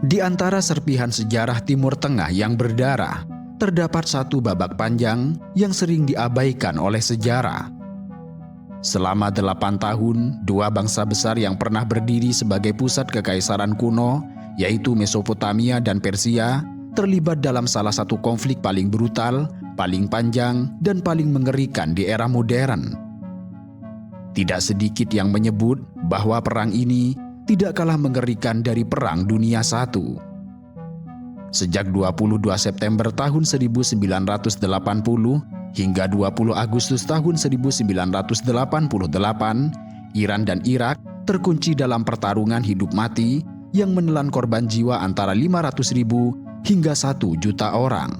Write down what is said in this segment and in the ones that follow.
Di antara serpihan sejarah Timur Tengah yang berdarah, terdapat satu babak panjang yang sering diabaikan oleh sejarah. Selama 8 tahun, dua bangsa besar yang pernah berdiri sebagai pusat kekaisaran kuno, yaitu Mesopotamia dan Persia, terlibat dalam salah satu konflik paling brutal, paling panjang, dan paling mengerikan di era modern. Tidak sedikit yang menyebut bahwa perang ini tidak kalah mengerikan dari Perang Dunia I. Sejak 22 September tahun 1980 hingga 20 Agustus tahun 1988, Iran dan Irak terkunci dalam pertarungan hidup mati yang menelan korban jiwa antara 500.000 hingga 1 juta orang.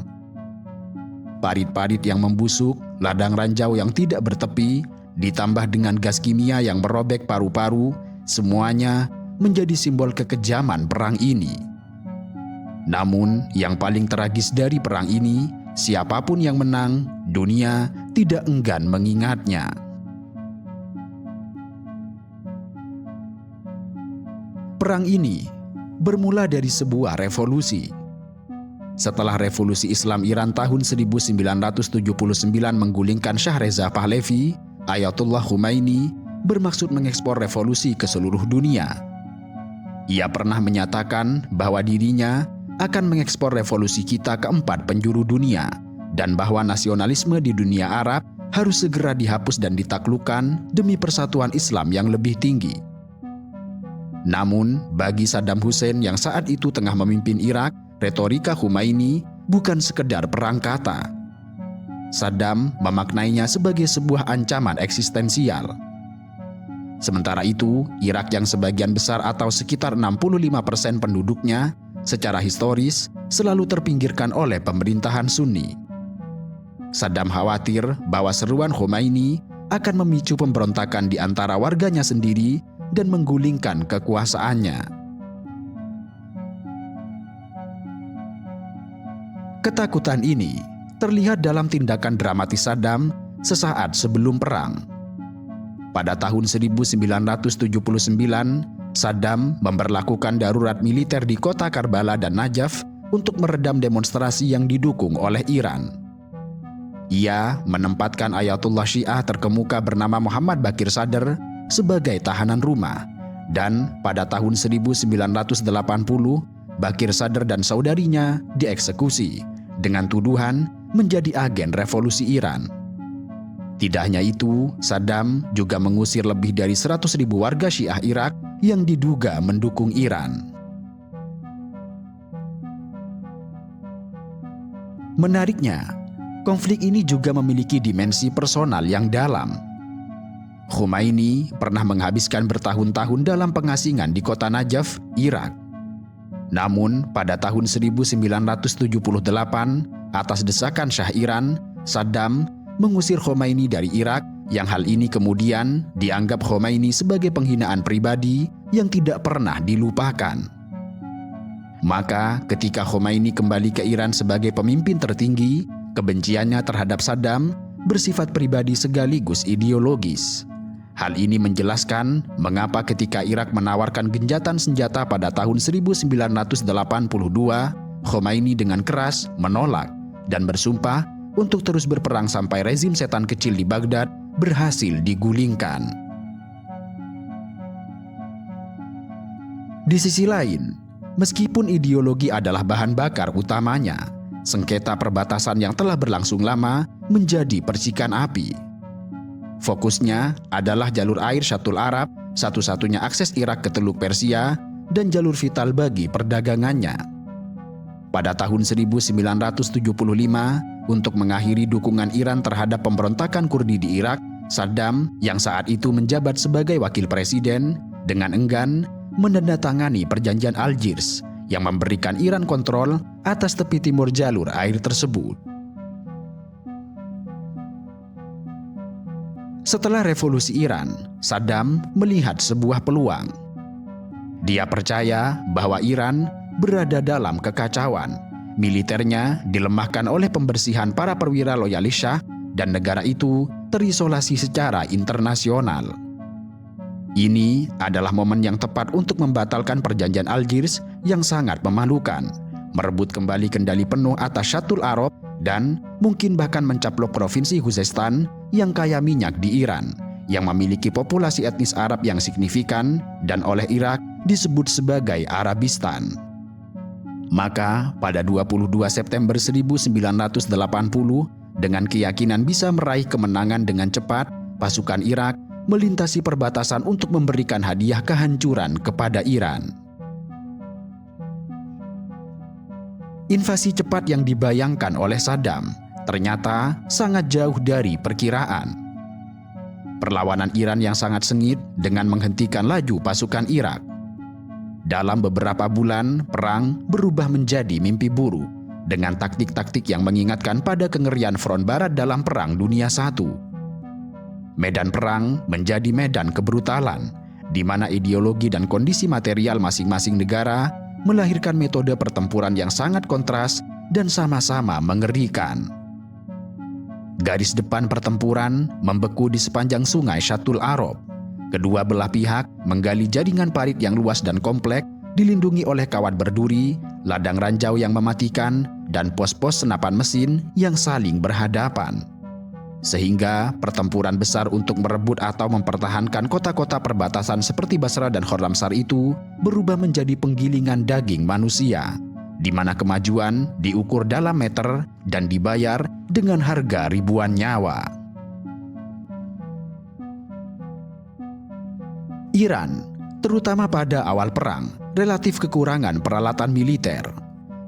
Parit-parit yang membusuk, ladang ranjau yang tidak bertepi, ditambah dengan gas kimia yang merobek paru-paru, semuanya menjadi simbol kekejaman perang ini. Namun, yang paling tragis dari perang ini, siapapun yang menang, dunia tidak enggan mengingatnya. Perang ini bermula dari sebuah revolusi. Setelah revolusi Islam Iran tahun 1979 menggulingkan Shah Reza Pahlavi, Ayatollah Khomeini bermaksud mengekspor revolusi ke seluruh dunia. Ia pernah menyatakan bahwa dirinya akan mengekspor revolusi kita ke 4 penjuru dunia dan bahwa nasionalisme di dunia Arab harus segera dihapus dan ditaklukkan demi persatuan Islam yang lebih tinggi. Namun, bagi Saddam Hussein yang saat itu tengah memimpin Irak, retorika Khomeini bukan sekedar perang kata. Saddam memaknainya sebagai sebuah ancaman eksistensial. Sementara itu, Irak yang sebagian besar atau sekitar 65% penduduknya secara historis selalu terpinggirkan oleh pemerintahan Sunni. Saddam khawatir bahwa seruan Khomeini akan memicu pemberontakan di antara warganya sendiri dan menggulingkan kekuasaannya. Ketakutan ini terlihat dalam tindakan dramatis Saddam sesaat sebelum perang. Pada tahun 1979, Saddam memberlakukan darurat militer di kota Karbala dan Najaf untuk meredam demonstrasi yang didukung oleh Iran. Ia menempatkan Ayatullah Syiah terkemuka bernama Muhammad Baqir Sadr sebagai tahanan rumah, dan pada tahun 1980, Baqir Sadr dan saudarinya dieksekusi dengan tuduhan menjadi agen revolusi Iran. Tidak hanya itu, Saddam juga mengusir lebih dari 100.000 warga Syiah Irak yang diduga mendukung Iran. Menariknya, konflik ini juga memiliki dimensi personal yang dalam. Khomeini pernah menghabiskan bertahun-tahun dalam pengasingan di kota Najaf, Irak. Namun, pada tahun 1978, atas desakan Shah Iran, Saddam mengusir Khomeini dari Irak, yang hal ini kemudian dianggap Khomeini sebagai penghinaan pribadi yang tidak pernah dilupakan. Maka ketika Khomeini kembali ke Iran sebagai pemimpin tertinggi, kebenciannya terhadap Saddam bersifat pribadi sekaligus ideologis. Hal ini menjelaskan mengapa ketika Irak menawarkan genjatan senjata pada tahun 1982, Khomeini dengan keras menolak dan bersumpah untuk terus berperang sampai rezim setan kecil di Baghdad berhasil digulingkan. Di sisi lain, meskipun ideologi adalah bahan bakar utamanya, sengketa perbatasan yang telah berlangsung lama menjadi percikan api. Fokusnya adalah jalur air Syatul Arab, satu-satunya akses Irak ke Teluk Persia, dan jalur vital bagi perdagangannya. Pada tahun 1975, untuk mengakhiri dukungan Iran terhadap pemberontakan Kurdi di Irak, Saddam yang saat itu menjabat sebagai wakil presiden dengan enggan menandatangani perjanjian Algiers yang memberikan Iran kontrol atas tepi timur jalur air tersebut. Setelah revolusi Iran, Saddam melihat sebuah peluang. Dia percaya bahwa Iran berada dalam kekacauan. Militernya dilemahkan oleh pembersihan para perwira loyalis Shah dan negara itu terisolasi secara internasional. Ini adalah momen yang tepat untuk membatalkan perjanjian Algiers yang sangat memalukan, merebut kembali kendali penuh atas Syatul Arab, dan mungkin bahkan mencaplok provinsi Khuzestan yang kaya minyak di Iran, yang memiliki populasi etnis Arab yang signifikan dan oleh Irak disebut sebagai Arabistan. Maka pada 22 September 1980, dengan keyakinan bisa meraih kemenangan dengan cepat, pasukan Irak melintasi perbatasan untuk memberikan hadiah kehancuran kepada Iran. Invasi cepat yang dibayangkan oleh Saddam ternyata sangat jauh dari perkiraan. Perlawanan Iran yang sangat sengit dengan menghentikan laju pasukan Irak. Dalam beberapa bulan, perang berubah menjadi mimpi buruk dengan taktik-taktik yang mengingatkan pada kengerian front barat dalam Perang Dunia I. Medan perang menjadi medan kebrutalan, di mana ideologi dan kondisi material masing-masing negara melahirkan metode pertempuran yang sangat kontras dan sama-sama mengerikan. Garis depan pertempuran membeku di sepanjang sungai Syatul Arab. Kedua belah pihak menggali jaringan parit yang luas dan kompleks, dilindungi oleh kawat berduri, ladang ranjau yang mematikan, dan pos-pos senapan mesin yang saling berhadapan. Sehingga pertempuran besar untuk merebut atau mempertahankan kota-kota perbatasan seperti Basra dan Khorramshahr itu berubah menjadi penggilingan daging manusia, di mana kemajuan diukur dalam meter dan dibayar dengan harga ribuan nyawa. Iran, terutama pada awal perang, relatif kekurangan peralatan militer.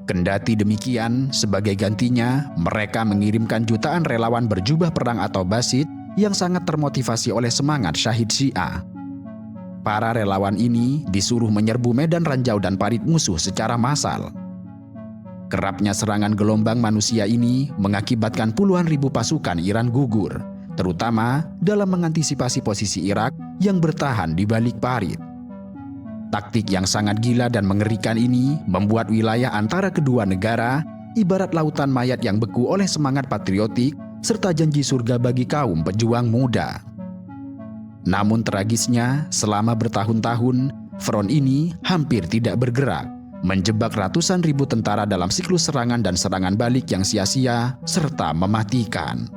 Kendati demikian, sebagai gantinya, mereka mengirimkan jutaan relawan berjubah perang atau basit yang sangat termotivasi oleh semangat syahid Syiah. Para relawan ini disuruh menyerbu medan ranjau dan parit musuh secara massal. Kerapnya serangan gelombang manusia ini mengakibatkan puluhan ribu pasukan Iran gugur, terutama dalam mengantisipasi posisi Irak yang bertahan di balik parit. Taktik yang sangat gila dan mengerikan ini membuat wilayah antara kedua negara ibarat lautan mayat yang beku oleh semangat patriotik serta janji surga bagi kaum pejuang muda. Namun tragisnya, selama bertahun-tahun, front ini hampir tidak bergerak, menjebak ratusan ribu tentara dalam siklus serangan dan serangan balik yang sia-sia serta mematikan.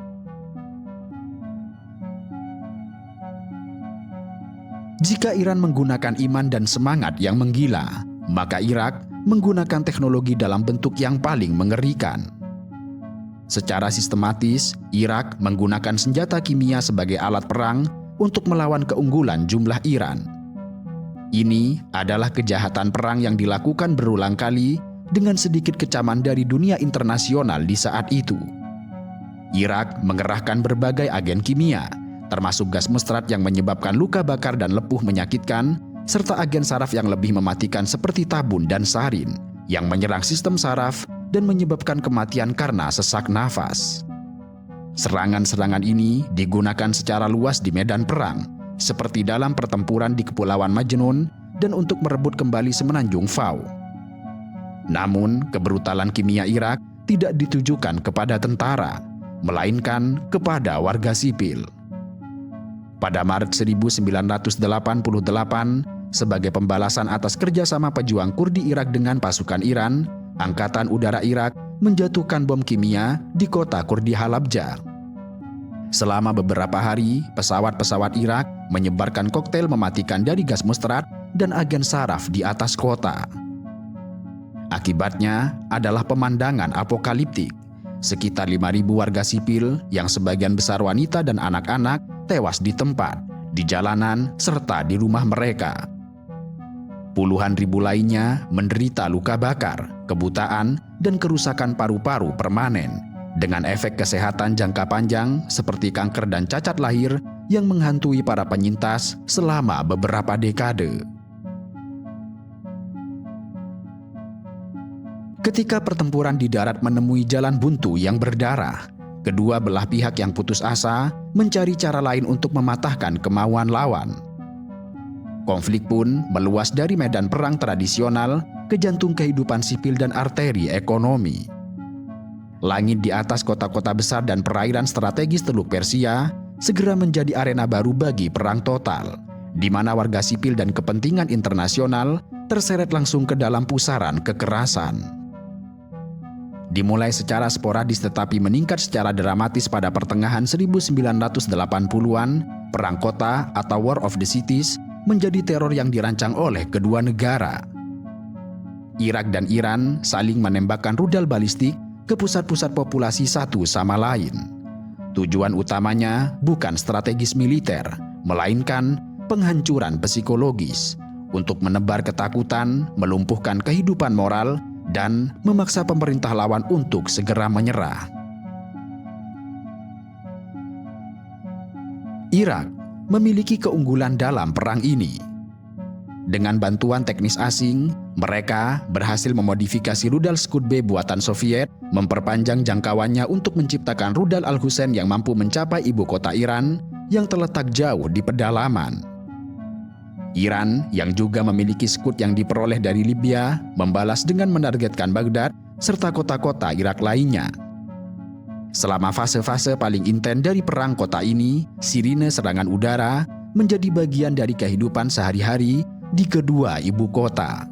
Jika Iran menggunakan iman dan semangat yang menggila, maka Irak menggunakan teknologi dalam bentuk yang paling mengerikan. Secara sistematis, Irak menggunakan senjata kimia sebagai alat perang untuk melawan keunggulan jumlah Iran. Ini adalah kejahatan perang yang dilakukan berulang kali dengan sedikit kecaman dari dunia internasional di saat itu. Irak mengerahkan berbagai agen kimia, termasuk gas mustard yang menyebabkan luka bakar dan lepuh menyakitkan, serta agen saraf yang lebih mematikan seperti tabun dan sarin, yang menyerang sistem saraf dan menyebabkan kematian karena sesak nafas. Serangan-serangan ini digunakan secara luas di medan perang, seperti dalam pertempuran di Kepulauan Majnun dan untuk merebut kembali semenanjung Fau. Namun, kebrutalan kimia Irak tidak ditujukan kepada tentara, melainkan kepada warga sipil. Pada Maret 1988, sebagai pembalasan atas kerjasama pejuang Kurdi Irak dengan pasukan Iran, Angkatan Udara Irak menjatuhkan bom kimia di kota Kurdi Halabja. Selama beberapa hari, pesawat-pesawat Irak menyebarkan koktail mematikan dari gas mustard dan agen saraf di atas kota. Akibatnya adalah pemandangan apokaliptik. Sekitar 5.000 warga sipil yang sebagian besar wanita dan anak-anak tewas di tempat, di jalanan, serta di rumah mereka. Puluhan ribu lainnya menderita luka bakar, kebutaan, dan kerusakan paru-paru permanen, dengan efek kesehatan jangka panjang seperti kanker dan cacat lahir yang menghantui para penyintas selama beberapa dekade. Ketika pertempuran di darat menemui jalan buntu yang berdarah, kedua belah pihak yang putus asa mencari cara lain untuk mematahkan kemauan lawan. Konflik pun meluas dari medan perang tradisional ke jantung kehidupan sipil dan arteri ekonomi. Langit di atas kota-kota besar dan perairan strategis Teluk Persia segera menjadi arena baru bagi perang total, di mana warga sipil dan kepentingan internasional terseret langsung ke dalam pusaran kekerasan. Dimulai secara sporadis tetapi meningkat secara dramatis pada pertengahan 1980-an, Perang Kota atau War of the Cities menjadi teror yang dirancang oleh kedua negara. Irak dan Iran saling menembakkan rudal balistik ke pusat-pusat populasi satu sama lain. Tujuan utamanya bukan strategis militer, melainkan penghancuran psikologis untuk menebar ketakutan, melumpuhkan kehidupan moral, dan memaksa pemerintah lawan untuk segera menyerah. Irak memiliki keunggulan dalam perang ini. Dengan bantuan teknis asing, mereka berhasil memodifikasi rudal Scud B buatan Soviet, memperpanjang jangkauannya untuk menciptakan rudal Al-Hussein yang mampu mencapai ibu kota Iran yang terletak jauh di pedalaman. Iran yang juga memiliki Scud yang diperoleh dari Libya membalas dengan menargetkan Baghdad serta kota-kota Irak lainnya. Selama fase-fase paling intens dari perang kota ini, sirine serangan udara menjadi bagian dari kehidupan sehari-hari di kedua ibu kota.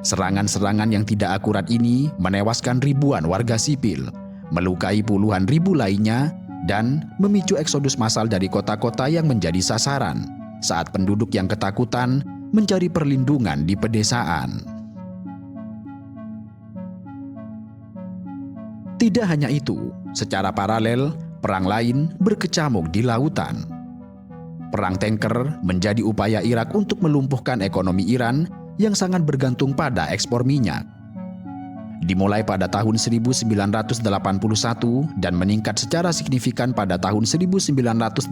Serangan-serangan yang tidak akurat ini menewaskan ribuan warga sipil, melukai puluhan ribu lainnya, dan memicu eksodus massal dari kota-kota yang menjadi sasaran saat penduduk yang ketakutan mencari perlindungan di pedesaan. Tidak hanya itu, secara paralel, perang lain berkecamuk di lautan. Perang tanker menjadi upaya Irak untuk melumpuhkan ekonomi Iran yang sangat bergantung pada ekspor minyak. Dimulai pada tahun 1981 dan meningkat secara signifikan pada tahun 1984,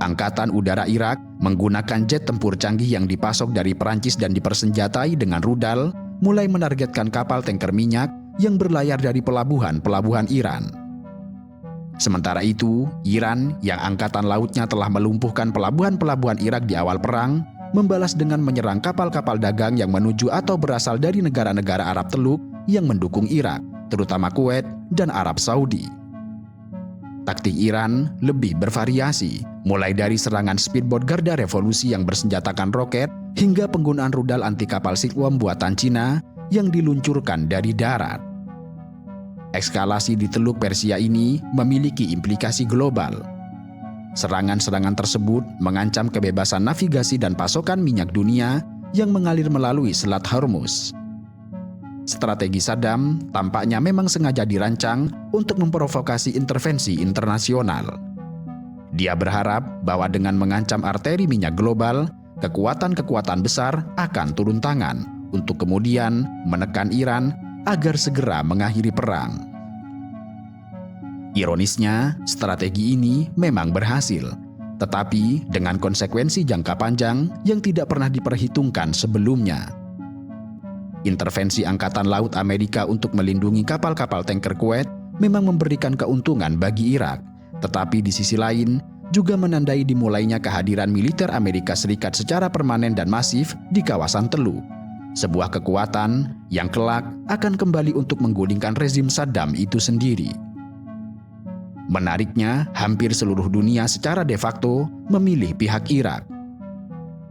Angkatan Udara Irak menggunakan jet tempur canggih yang dipasok dari Perancis dan dipersenjatai dengan rudal, mulai menargetkan kapal tanker minyak yang berlayar dari pelabuhan-pelabuhan Iran. Sementara itu, Iran yang angkatan lautnya telah melumpuhkan pelabuhan-pelabuhan Irak di awal perang, membalas dengan menyerang kapal-kapal dagang yang menuju atau berasal dari negara-negara Arab Teluk yang mendukung Irak, terutama Kuwait dan Arab Saudi. Taktik Iran lebih bervariasi, mulai dari serangan speedboat Garda Revolusi yang bersenjatakan roket, hingga penggunaan rudal anti kapal Silkworm buatan Cina yang diluncurkan dari darat. Eskalasi di Teluk Persia ini memiliki implikasi global. Serangan-serangan tersebut mengancam kebebasan navigasi dan pasokan minyak dunia yang mengalir melalui Selat Hormuz. Strategi Saddam tampaknya memang sengaja dirancang untuk memprovokasi intervensi internasional. Dia berharap bahwa dengan mengancam arteri minyak global, kekuatan-kekuatan besar akan turun tangan untuk kemudian menekan Iran agar segera mengakhiri perang. Ironisnya, strategi ini memang berhasil, tetapi dengan konsekuensi jangka panjang yang tidak pernah diperhitungkan sebelumnya. Intervensi Angkatan Laut Amerika untuk melindungi kapal-kapal tanker Kuwait memang memberikan keuntungan bagi Irak, tetapi di sisi lain juga menandai dimulainya kehadiran militer Amerika Serikat secara permanen dan masif di kawasan Teluk. Sebuah kekuatan yang kelak akan kembali untuk menggulingkan rezim Saddam itu sendiri. Menariknya, hampir seluruh dunia secara de facto memilih pihak Irak.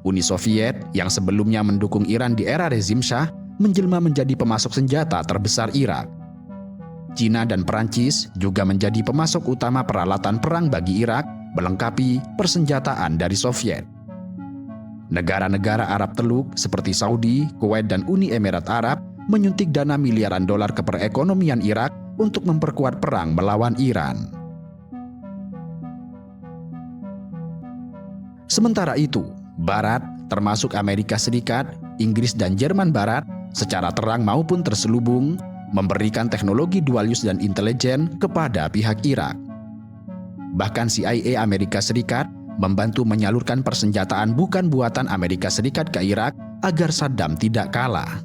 Uni Soviet yang sebelumnya mendukung Iran di era rezim Shah menjelma menjadi pemasok senjata terbesar Irak. Cina dan Perancis juga menjadi pemasok utama peralatan perang bagi Irak, melengkapi persenjataan dari Soviet. Negara-negara Arab Teluk seperti Saudi, Kuwait, dan Uni Emirat Arab menyuntik dana miliaran dolar ke perekonomian Irak untuk memperkuat perang melawan Iran. Sementara itu, Barat, termasuk Amerika Serikat, Inggris, dan Jerman Barat, secara terang maupun terselubung, memberikan teknologi dual use dan intelijen kepada pihak Irak. Bahkan CIA Amerika Serikat membantu menyalurkan persenjataan bukan buatan Amerika Serikat ke Irak agar Saddam tidak kalah.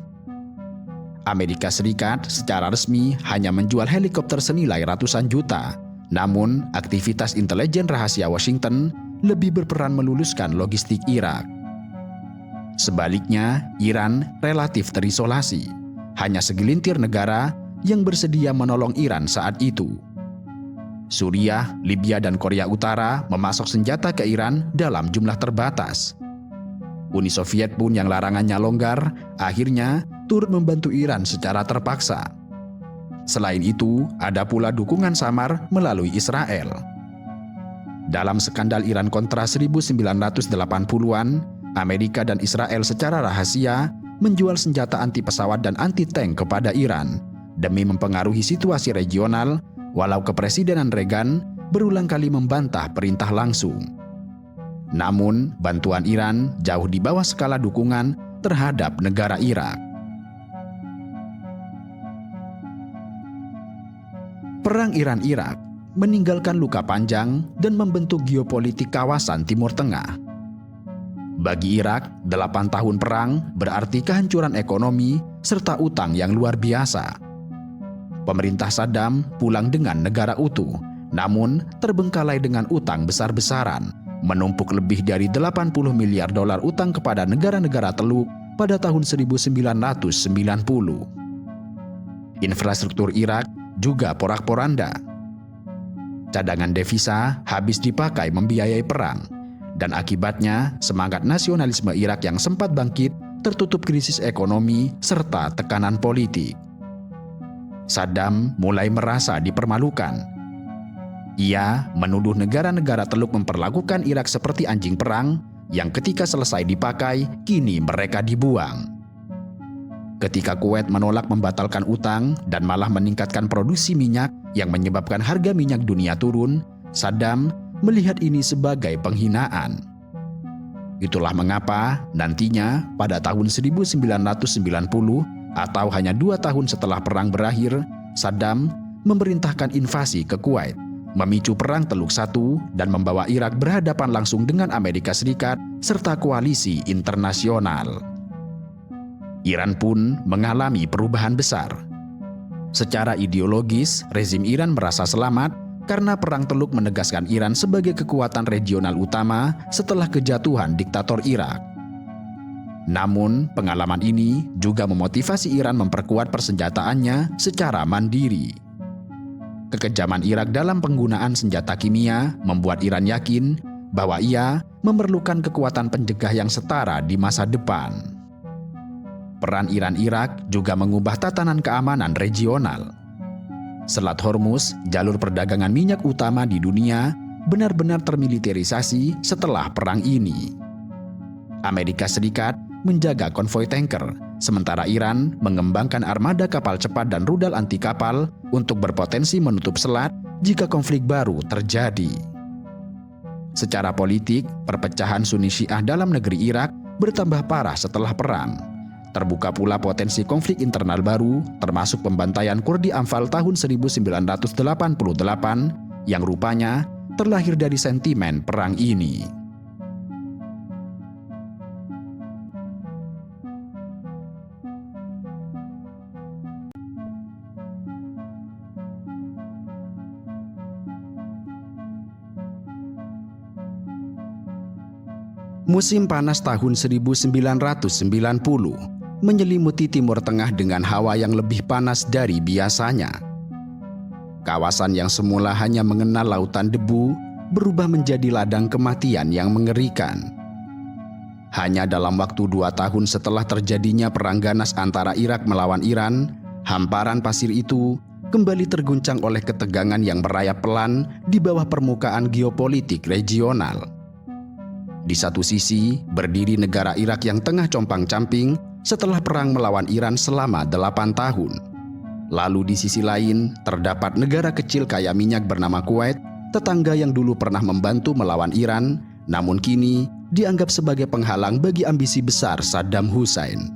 Amerika Serikat secara resmi hanya menjual helikopter senilai ratusan juta, namun aktivitas intelijen rahasia Washington lebih berperan meluluskan logistik Irak. Sebaliknya, Iran relatif terisolasi, hanya segelintir negara yang bersedia menolong Iran saat itu. Suriah, Libya, dan Korea Utara memasok senjata ke Iran dalam jumlah terbatas. Uni Soviet pun yang larangannya longgar, akhirnya turut membantu Iran secara terpaksa. Selain itu, ada pula dukungan samar melalui Israel. Dalam skandal Iran-Contra 1980-an, Amerika dan Israel secara rahasia menjual senjata anti pesawat dan anti tank kepada Iran demi mempengaruhi situasi regional, walau kepresidenan Reagan berulang kali membantah perintah langsung. Namun, bantuan Iran jauh di bawah skala dukungan terhadap negara Irak. Perang Iran-Irak meninggalkan luka panjang dan membentuk geopolitik kawasan Timur Tengah. Bagi Irak, 8 tahun perang berarti kehancuran ekonomi serta utang yang luar biasa. Pemerintah Saddam pulang dengan negara utuh, namun terbengkalai dengan utang besar-besaran, menumpuk lebih dari 80 miliar dolar utang kepada negara-negara Teluk pada tahun 1990. Infrastruktur Irak juga porak-poranda. Cadangan devisa habis dipakai membiayai perang, dan akibatnya semangat nasionalisme Irak yang sempat bangkit tertutup krisis ekonomi serta tekanan politik. Saddam mulai merasa dipermalukan. Ia menuduh negara-negara Teluk memperlakukan Irak seperti anjing perang yang ketika selesai dipakai, kini mereka dibuang. Ketika Kuwait menolak membatalkan utang dan malah meningkatkan produksi minyak yang menyebabkan harga minyak dunia turun, Saddam melihat ini sebagai penghinaan. Itulah mengapa nantinya pada tahun 1990 atau hanya 2 tahun setelah perang berakhir, Saddam memerintahkan invasi ke Kuwait, memicu perang Teluk I dan membawa Irak berhadapan langsung dengan Amerika Serikat serta koalisi internasional. Iran pun mengalami perubahan besar. Secara ideologis, rezim Iran merasa selamat karena perang Teluk menegaskan Iran sebagai kekuatan regional utama setelah kejatuhan diktator Irak. Namun, pengalaman ini juga memotivasi Iran memperkuat persenjataannya secara mandiri. Kekejaman Irak dalam penggunaan senjata kimia membuat Iran yakin bahwa ia memerlukan kekuatan penjegah yang setara di masa depan. Peran Iran-Irak juga mengubah tatanan keamanan regional. Selat Hormuz, jalur perdagangan minyak utama di dunia, benar-benar termiliterisasi setelah perang ini. Amerika Serikat menjaga konvoi tanker, sementara Iran mengembangkan armada kapal cepat dan rudal anti kapal untuk berpotensi menutup selat jika konflik baru terjadi. Secara politik, perpecahan Sunni Syiah dalam negeri Irak bertambah parah setelah perang. Terbuka pula potensi konflik internal baru, termasuk pembantaian Kurdi Anfal tahun 1988 yang rupanya terlahir dari sentimen perang ini. Musim panas tahun 1990 menyelimuti Timur Tengah dengan hawa yang lebih panas dari biasanya. Kawasan yang semula hanya mengenal lautan debu berubah menjadi ladang kematian yang mengerikan. Hanya dalam waktu 2 tahun setelah terjadinya perang ganas antara Irak melawan Iran, hamparan pasir itu kembali terguncang oleh ketegangan yang merayap pelan di bawah permukaan geopolitik regional. Di satu sisi, berdiri negara Irak yang tengah compang-camping setelah perang melawan Iran selama 8 tahun. Lalu di sisi lain, terdapat negara kecil kaya minyak bernama Kuwait, tetangga yang dulu pernah membantu melawan Iran, namun kini dianggap sebagai penghalang bagi ambisi besar Saddam Hussein.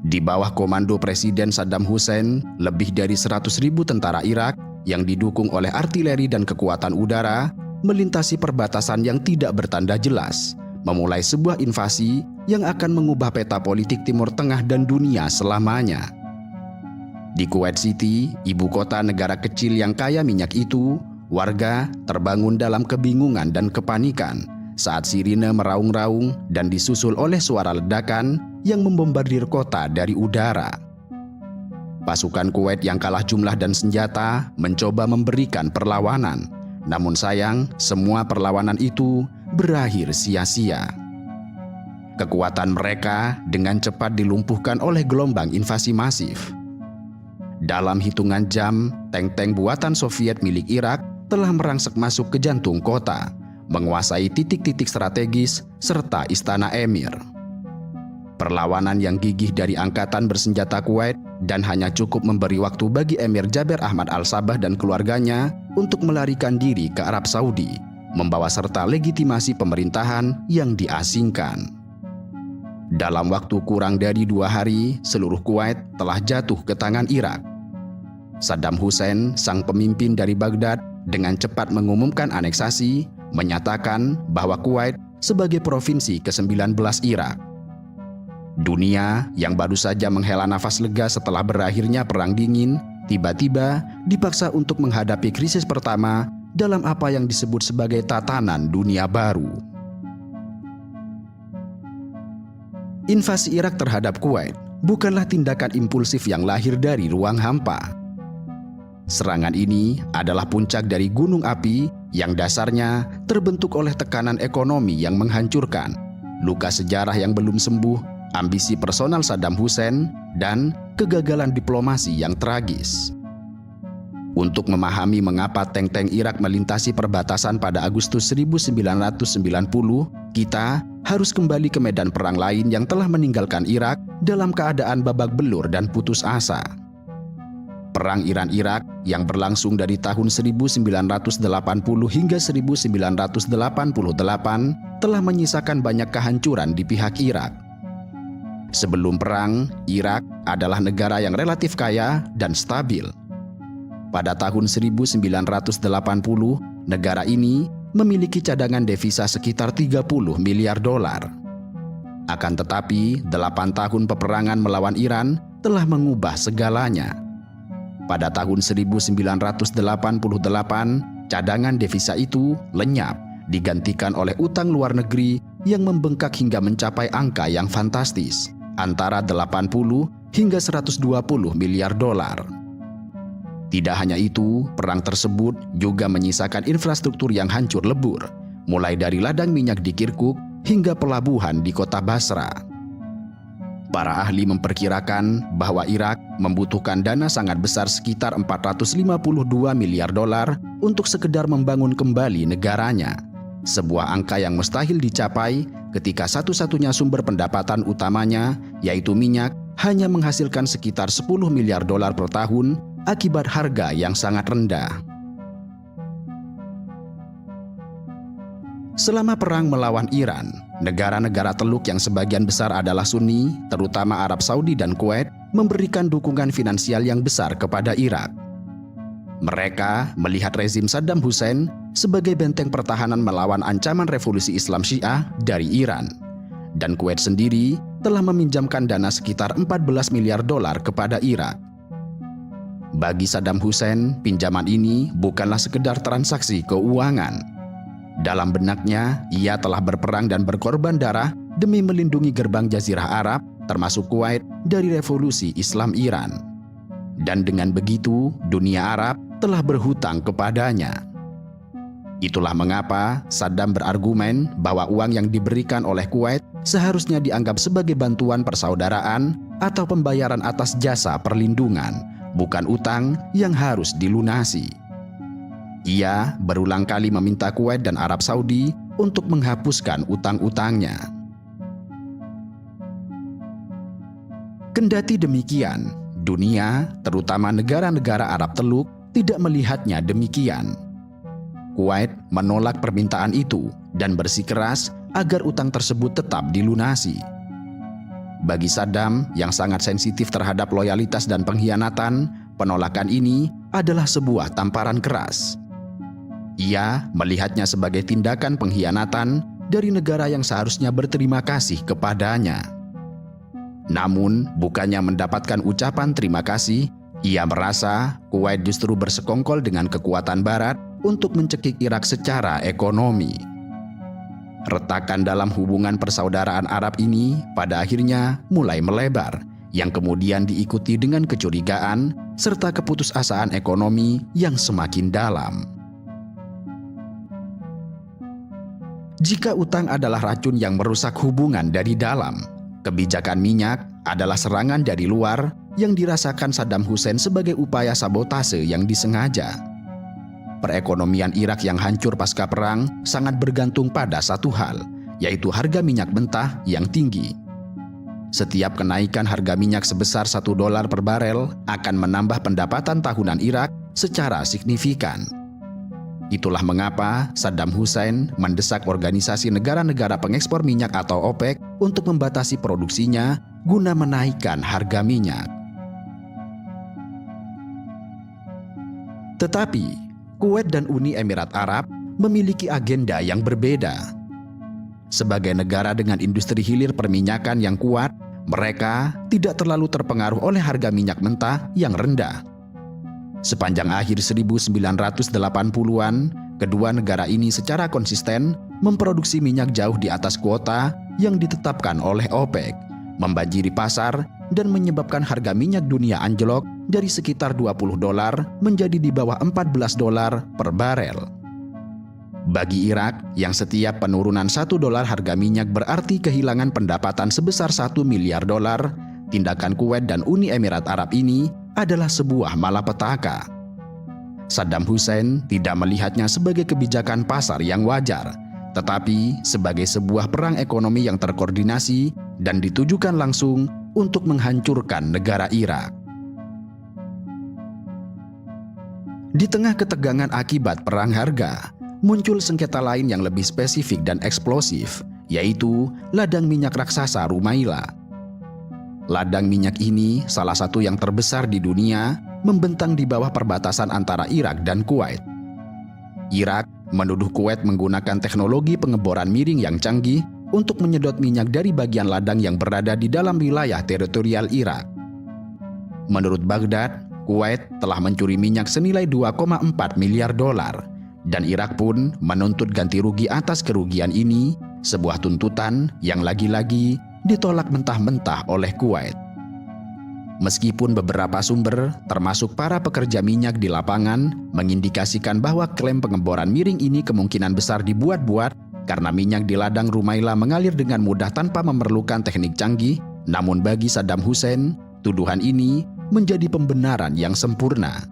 Di bawah komando Presiden Saddam Hussein, lebih dari 100.000 tentara Irak yang didukung oleh artileri dan kekuatan udara melintasi perbatasan yang tidak bertanda jelas, memulai sebuah invasi yang akan mengubah peta politik Timur Tengah dan dunia selamanya. Di Kuwait City, ibu kota negara kecil yang kaya minyak itu, warga terbangun dalam kebingungan dan kepanikan saat sirine meraung-raung dan disusul oleh suara ledakan yang membombardir kota dari udara. Pasukan Kuwait yang kalah jumlah dan senjata mencoba memberikan perlawanan. Namun sayang, semua perlawanan itu berakhir sia-sia. Kekuatan mereka dengan cepat dilumpuhkan oleh gelombang invasi masif. Dalam hitungan jam, tank-tank buatan Soviet milik Irak telah merangsek masuk ke jantung kota, menguasai titik-titik strategis serta istana emir. Perlawanan yang gigih dari angkatan bersenjata Kuwait dan hanya cukup memberi waktu bagi Emir Jaber Ahmad Al-Sabah dan keluarganya untuk melarikan diri ke Arab Saudi, membawa serta legitimasi pemerintahan yang diasingkan. Dalam waktu kurang dari 2 hari, seluruh Kuwait telah jatuh ke tangan Irak. Saddam Hussein, sang pemimpin dari Baghdad, dengan cepat mengumumkan aneksasi, menyatakan bahwa Kuwait sebagai provinsi ke-19 Irak. Dunia yang baru saja menghela nafas lega setelah berakhirnya Perang Dingin, tiba-tiba dipaksa untuk menghadapi krisis pertama dalam apa yang disebut sebagai tatanan dunia baru. Invasi Irak terhadap Kuwait bukanlah tindakan impulsif yang lahir dari ruang hampa. Serangan ini adalah puncak dari gunung api yang dasarnya terbentuk oleh tekanan ekonomi yang menghancurkan, luka sejarah yang belum sembuh, ambisi personal Saddam Hussein, dan kegagalan diplomasi yang tragis. Untuk memahami mengapa tank-tank Irak melintasi perbatasan pada Agustus 1990, kita harus kembali ke medan perang lain yang telah meninggalkan Irak dalam keadaan babak belur dan putus asa. Perang Iran-Irak yang berlangsung dari tahun 1980 hingga 1988 telah menyisakan banyak kehancuran di pihak Irak. Sebelum perang, Irak adalah negara yang relatif kaya dan stabil. Pada tahun 1980, negara ini memiliki cadangan devisa sekitar 30 miliar dolar. Akan tetapi, 8 tahun peperangan melawan Iran telah mengubah segalanya. Pada tahun 1988, cadangan devisa itu lenyap, digantikan oleh utang luar negeri yang membengkak hingga mencapai angka yang fantastis, antara 80 hingga 120 miliar dolar. Tidak hanya itu, perang tersebut juga menyisakan infrastruktur yang hancur lebur, mulai dari ladang minyak di Kirkuk hingga pelabuhan di kota Basra. Para ahli memperkirakan bahwa Irak membutuhkan dana sangat besar sekitar 452 miliar dolar untuk sekedar membangun kembali negaranya. Sebuah angka yang mustahil dicapai ketika satu-satunya sumber pendapatan utamanya, yaitu minyak, hanya menghasilkan sekitar 10 miliar dolar per tahun akibat harga yang sangat rendah. Selama perang melawan Iran, negara-negara Teluk yang sebagian besar adalah Sunni, terutama Arab Saudi dan Kuwait, memberikan dukungan finansial yang besar kepada Irak. Mereka melihat rezim Saddam Hussein sebagai benteng pertahanan melawan ancaman revolusi Islam Syiah dari Iran. Dan Kuwait sendiri telah meminjamkan dana sekitar 14 miliar dolar kepada Irak. Bagi Saddam Hussein, pinjaman ini bukanlah sekedar transaksi keuangan. Dalam benaknya, ia telah berperang dan berkorban darah demi melindungi gerbang Jazirah Arab, termasuk Kuwait, dari revolusi Islam Iran. Dan dengan begitu, dunia Arab telah berhutang kepadanya. Itulah mengapa Saddam berargumen bahwa uang yang diberikan oleh Kuwait seharusnya dianggap sebagai bantuan persaudaraan atau pembayaran atas jasa perlindungan, bukan utang yang harus dilunasi. Ia berulang kali meminta Kuwait dan Arab Saudi untuk menghapuskan utang-utangnya. Kendati demikian, dunia, terutama negara-negara Arab Teluk, tidak melihatnya demikian. Kuwait menolak permintaan itu dan bersikeras agar utang tersebut tetap dilunasi. Bagi Saddam yang sangat sensitif terhadap loyalitas dan pengkhianatan, penolakan ini adalah sebuah tamparan keras. Ia melihatnya sebagai tindakan pengkhianatan dari negara yang seharusnya berterima kasih kepadanya. Namun, bukannya mendapatkan ucapan terima kasih, ia merasa Kuwait justru bersekongkol dengan kekuatan Barat untuk mencekik Irak secara ekonomi. Retakan dalam hubungan persaudaraan Arab ini pada akhirnya mulai melebar yang kemudian diikuti dengan kecurigaan serta keputusasaan ekonomi yang semakin dalam. Jika utang adalah racun yang merusak hubungan dari dalam, kebijakan minyak adalah serangan dari luar yang dirasakan Saddam Hussein sebagai upaya sabotase yang disengaja. Perekonomian Irak yang hancur pasca perang sangat bergantung pada satu hal, yaitu harga minyak mentah yang tinggi. Setiap kenaikan harga minyak sebesar $1 per barel akan menambah pendapatan tahunan Irak secara signifikan. Itulah mengapa Saddam Hussein mendesak organisasi negara-negara pengekspor minyak atau OPEC untuk membatasi produksinya guna menaikkan harga minyak. Tetapi, Kuwait dan Uni Emirat Arab memiliki agenda yang berbeda. Sebagai negara dengan industri hilir perminyakan yang kuat, mereka tidak terlalu terpengaruh oleh harga minyak mentah yang rendah. Sepanjang akhir 1980-an, kedua negara ini secara konsisten memproduksi minyak jauh di atas kuota yang ditetapkan oleh OPEC, membanjiri pasar dan menyebabkan harga minyak dunia anjlok dari sekitar $20 menjadi di bawah $14 per barel. Bagi Irak, yang setiap penurunan $1 harga minyak berarti kehilangan pendapatan sebesar $1 miliar, tindakan Kuwait dan Uni Emirat Arab ini adalah sebuah malapetaka. Saddam Hussein tidak melihatnya sebagai kebijakan pasar yang wajar, tetapi sebagai sebuah perang ekonomi yang terkoordinasi dan ditujukan langsung untuk menghancurkan negara Irak. Di tengah ketegangan akibat perang harga, muncul sengketa lain yang lebih spesifik dan eksplosif, yaitu ladang minyak raksasa Rumaila. Ladang minyak ini, salah satu yang terbesar di dunia, membentang di bawah perbatasan antara Irak dan Kuwait. Irak menuduh Kuwait menggunakan teknologi pengeboran miring yang canggih untuk menyedot minyak dari bagian ladang yang berada di dalam wilayah teritorial Irak. Menurut Baghdad, Kuwait telah mencuri minyak senilai $2,4 miliar, dan Irak pun menuntut ganti rugi atas kerugian ini, sebuah tuntutan yang lagi-lagi ditolak mentah-mentah oleh Kuwait. Meskipun beberapa sumber, termasuk para pekerja minyak di lapangan, mengindikasikan bahwa klaim pengeboran miring ini kemungkinan besar dibuat-buat karena minyak di ladang Rumaila mengalir dengan mudah tanpa memerlukan teknik canggih, namun bagi Saddam Hussein, tuduhan ini menjadi pembenaran yang sempurna.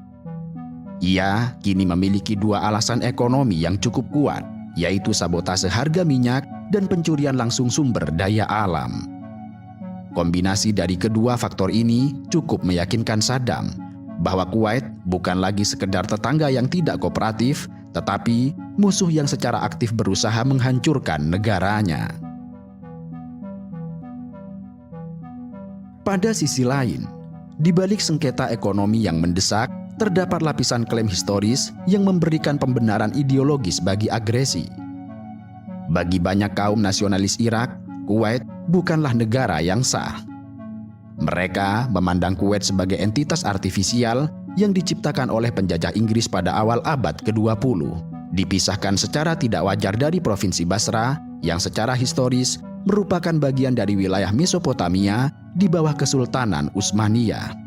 Ia kini memiliki dua alasan ekonomi yang cukup kuat, yaitu sabotase harga minyak dan pencurian langsung sumber daya alam. Kombinasi dari kedua faktor ini cukup meyakinkan Saddam bahwa Kuwait bukan lagi sekedar tetangga yang tidak kooperatif, tetapi musuh yang secara aktif berusaha menghancurkan negaranya. Pada sisi lain, di balik sengketa ekonomi yang mendesak, terdapat lapisan klaim historis yang memberikan pembenaran ideologis bagi agresi. Bagi banyak kaum nasionalis Irak, Kuwait bukanlah negara yang sah. Mereka memandang Kuwait sebagai entitas artifisial yang diciptakan oleh penjajah Inggris pada awal abad ke-20, dipisahkan secara tidak wajar dari Provinsi Basra yang secara historis merupakan bagian dari wilayah Mesopotamia di bawah Kesultanan Utsmaniyah.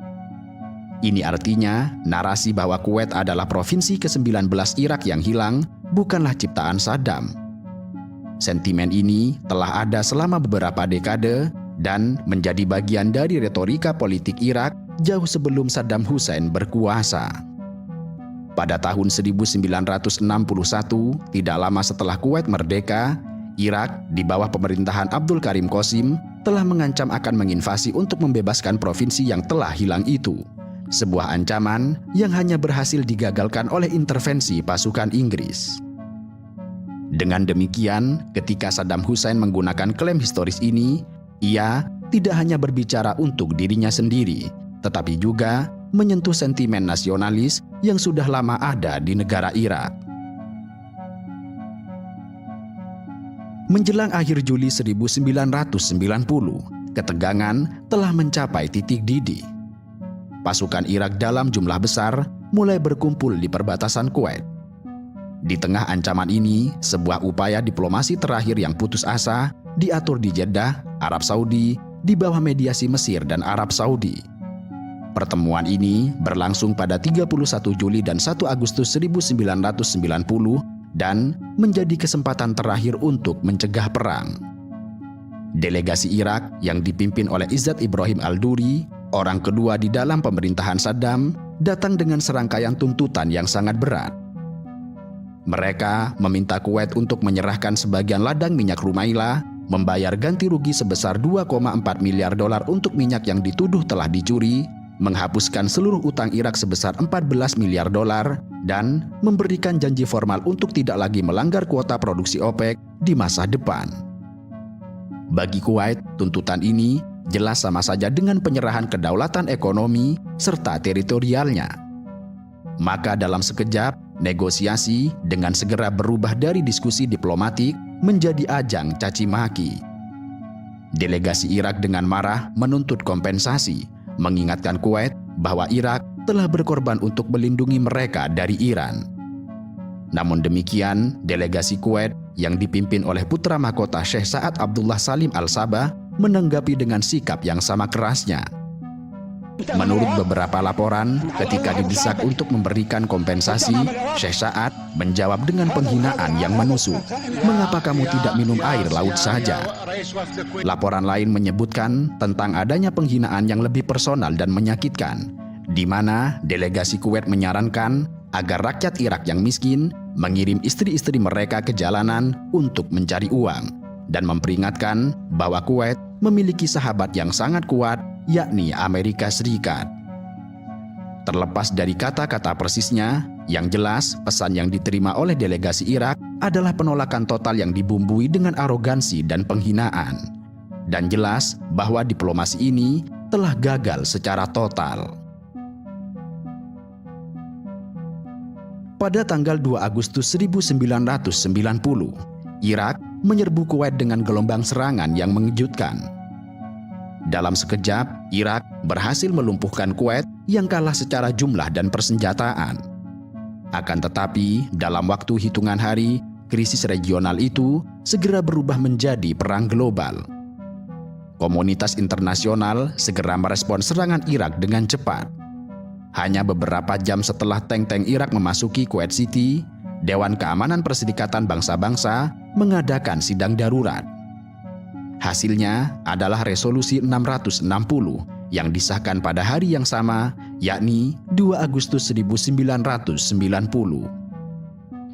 Ini artinya narasi bahwa Kuwait adalah provinsi ke-19 Irak yang hilang bukanlah ciptaan Saddam. Sentimen ini telah ada selama beberapa dekade dan menjadi bagian dari retorika politik Irak jauh sebelum Saddam Hussein berkuasa. Pada tahun 1961, tidak lama setelah Kuwait merdeka, Irak di bawah pemerintahan Abdul Karim Qasim telah mengancam akan menginvasi untuk membebaskan provinsi yang telah hilang itu. Sebuah ancaman yang hanya berhasil digagalkan oleh intervensi pasukan Inggris. Dengan demikian, ketika Saddam Hussein menggunakan klaim historis ini, ia tidak hanya berbicara untuk dirinya sendiri, tetapi juga menyentuh sentimen nasionalis yang sudah lama ada di negara Irak. Menjelang akhir Juli 1990, ketegangan telah mencapai titik didih. Pasukan Irak dalam jumlah besar mulai berkumpul di perbatasan Kuwait. Di tengah ancaman ini, sebuah upaya diplomasi terakhir yang putus asa diatur di Jeddah, Arab Saudi, di bawah mediasi Mesir dan Arab Saudi. Pertemuan ini berlangsung pada 31 Juli dan 1 Agustus 1990 dan menjadi kesempatan terakhir untuk mencegah perang. Delegasi Irak yang dipimpin oleh Izzat Ibrahim Al-Duri, orang kedua di dalam pemerintahan Saddam, datang dengan serangkaian tuntutan yang sangat berat. Mereka meminta Kuwait untuk menyerahkan sebagian ladang minyak Rumaila, membayar ganti rugi sebesar 2,4 miliar dolar untuk minyak yang dituduh telah dicuri, menghapuskan seluruh utang Irak sebesar 14 miliar dolar, dan memberikan janji formal untuk tidak lagi melanggar kuota produksi OPEC di masa depan. Bagi Kuwait, tuntutan ini jelas sama saja dengan penyerahan kedaulatan ekonomi serta teritorialnya. Maka dalam sekejap, negosiasi dengan segera berubah dari diskusi diplomatik menjadi ajang caci maki. Delegasi Irak dengan marah menuntut kompensasi, mengingatkan Kuwait bahwa Irak telah berkorban untuk melindungi mereka dari Iran. Namun demikian, delegasi Kuwait yang dipimpin oleh putra mahkota Syekh Sa'ad Abdullah Salim Al-Sabah menanggapi dengan sikap yang sama kerasnya. Menurut beberapa laporan, ketika didesak untuk memberikan kompensasi, Syekh Sa'ad menjawab dengan penghinaan yang menusuk. "Mengapa kamu tidak minum air laut saja?" Laporan lain menyebutkan tentang adanya penghinaan yang lebih personal dan menyakitkan, di mana delegasi Kuwait menyarankan agar rakyat Irak yang miskin mengirim istri-istri mereka ke jalanan untuk mencari uang, dan memperingatkan bahwa Kuwait memiliki sahabat yang sangat kuat, yakni Amerika Serikat. Terlepas dari kata-kata persisnya, yang jelas pesan yang diterima oleh delegasi Irak adalah penolakan total yang dibumbui dengan arogansi dan penghinaan. Dan jelas bahwa diplomasi ini telah gagal secara total. Pada tanggal 2 Agustus 1990, Irak menyerbu Kuwait dengan gelombang serangan yang mengejutkan. Dalam sekejap, Irak berhasil melumpuhkan Kuwait yang kalah secara jumlah dan persenjataan. Akan tetapi, dalam waktu hitungan hari, krisis regional itu segera berubah menjadi perang global. Komunitas internasional segera merespons serangan Irak dengan cepat. Hanya beberapa jam setelah tank-tank Irak memasuki Kuwait City, Dewan Keamanan Perserikatan Bangsa-Bangsa mengadakan sidang darurat. Hasilnya adalah resolusi 660 yang disahkan pada hari yang sama, yakni 2 Agustus 1990.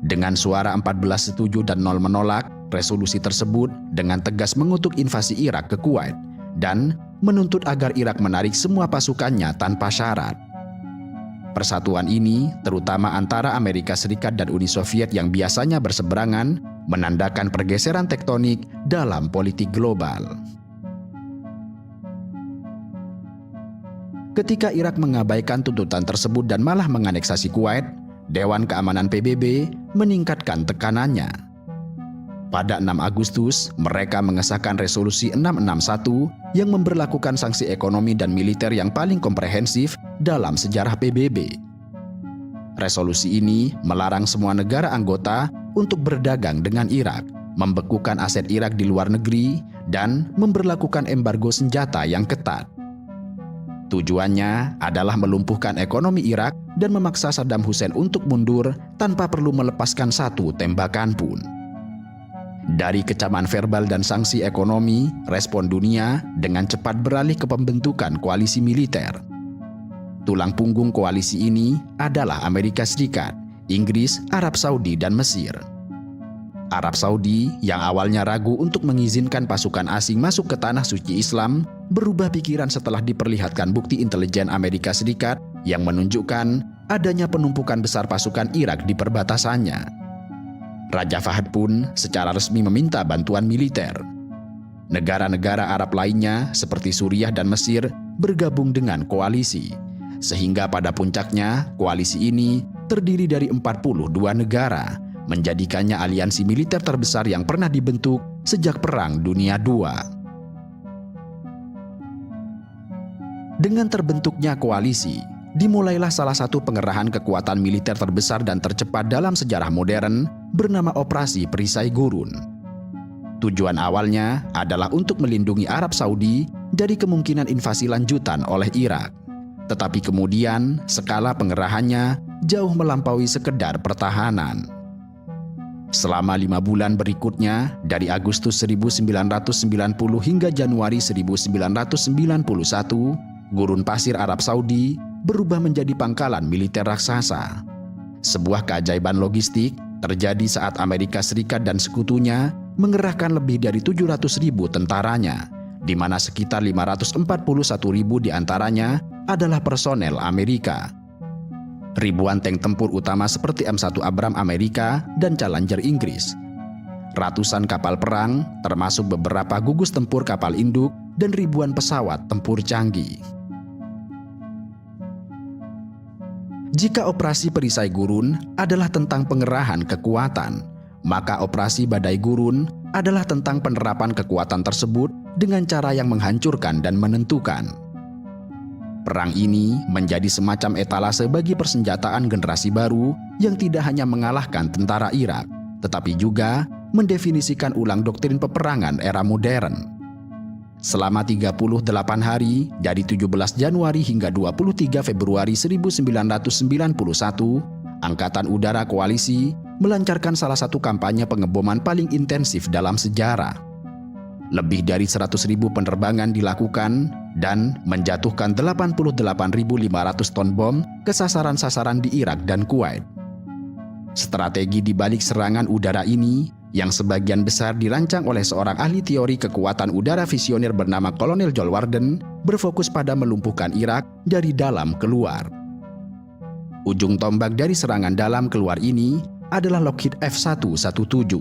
Dengan suara 14 setuju dan 0 menolak, resolusi tersebut dengan tegas mengutuk invasi Irak ke Kuwait dan menuntut agar Irak menarik semua pasukannya tanpa syarat. Persatuan ini, terutama antara Amerika Serikat dan Uni Soviet yang biasanya berseberangan, menandakan pergeseran tektonik dalam politik global. Ketika Irak mengabaikan tuntutan tersebut dan malah menganeksasi Kuwait, Dewan Keamanan PBB meningkatkan tekanannya. Pada 6 Agustus, mereka mengesahkan resolusi 661 yang memberlakukan sanksi ekonomi dan militer yang paling komprehensif dalam sejarah PBB. Resolusi ini melarang semua negara anggota untuk berdagang dengan Irak, membekukan aset Irak di luar negeri, dan memberlakukan embargo senjata yang ketat. Tujuannya adalah melumpuhkan ekonomi Irak dan memaksa Saddam Hussein untuk mundur tanpa perlu melepaskan satu tembakan pun. Dari kecaman verbal dan sanksi ekonomi, respon dunia dengan cepat beralih ke pembentukan koalisi militer. Tulang punggung koalisi ini adalah Amerika Serikat, Inggris, Arab Saudi, dan Mesir. Arab Saudi yang awalnya ragu untuk mengizinkan pasukan asing masuk ke tanah suci Islam, berubah pikiran setelah diperlihatkan bukti intelijen Amerika Serikat yang menunjukkan adanya penumpukan besar pasukan Irak di perbatasannya. Raja Fahd pun secara resmi meminta bantuan militer. Negara-negara Arab lainnya seperti Suriah dan Mesir bergabung dengan koalisi, sehingga pada puncaknya koalisi ini terdiri dari 42 negara, menjadikannya aliansi militer terbesar yang pernah dibentuk sejak Perang Dunia II. Dengan terbentuknya koalisi, dimulailah salah satu pengerahan kekuatan militer terbesar dan tercepat dalam sejarah modern bernama Operasi Perisai Gurun. Tujuan awalnya adalah untuk melindungi Arab Saudi dari kemungkinan invasi lanjutan oleh Irak. Tetapi kemudian skala pengerahannya jauh melampaui sekedar pertahanan. Selama 5 bulan berikutnya, dari Agustus 1990 hingga Januari 1991, gurun pasir Arab Saudi berubah menjadi pangkalan militer raksasa. Sebuah keajaiban logistik terjadi saat Amerika Serikat dan sekutunya mengerahkan lebih dari 700.000 tentaranya, di mana sekitar 541.000 diantaranya adalah personel Amerika. Ribuan tank tempur utama seperti M1 Abrams Amerika dan Challenger Inggris. Ratusan kapal perang, termasuk beberapa gugus tempur kapal induk dan ribuan pesawat tempur canggih. Jika operasi perisai gurun adalah tentang pengerahan kekuatan, maka operasi badai gurun adalah tentang penerapan kekuatan tersebut dengan cara yang menghancurkan dan menentukan. Perang ini menjadi semacam etalase bagi persenjataan generasi baru yang tidak hanya mengalahkan tentara Irak, tetapi juga mendefinisikan ulang doktrin peperangan era modern. Selama 38 hari, dari 17 Januari hingga 23 Februari 1991, Angkatan Udara Koalisi melancarkan salah satu kampanye pengeboman paling intensif dalam sejarah. Lebih dari 100.000 penerbangan dilakukan dan menjatuhkan 88.500 ton bom ke sasaran-sasaran di Irak dan Kuwait. Strategi di balik serangan udara ini, yang sebagian besar dirancang oleh seorang ahli teori kekuatan udara visioner bernama Kolonel Joel Warden, berfokus pada melumpuhkan Irak dari dalam keluar. Ujung tombak dari serangan dalam keluar ini adalah Lockheed F-117.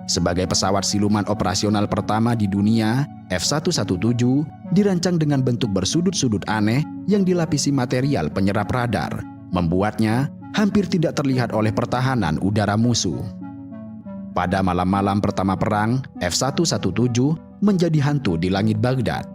Sebagai pesawat siluman operasional pertama di dunia, F-117 dirancang dengan bentuk bersudut-sudut aneh yang dilapisi material penyerap radar, membuatnya hampir tidak terlihat oleh pertahanan udara musuh. Pada malam-malam pertama perang, F-117 menjadi hantu di langit Baghdad.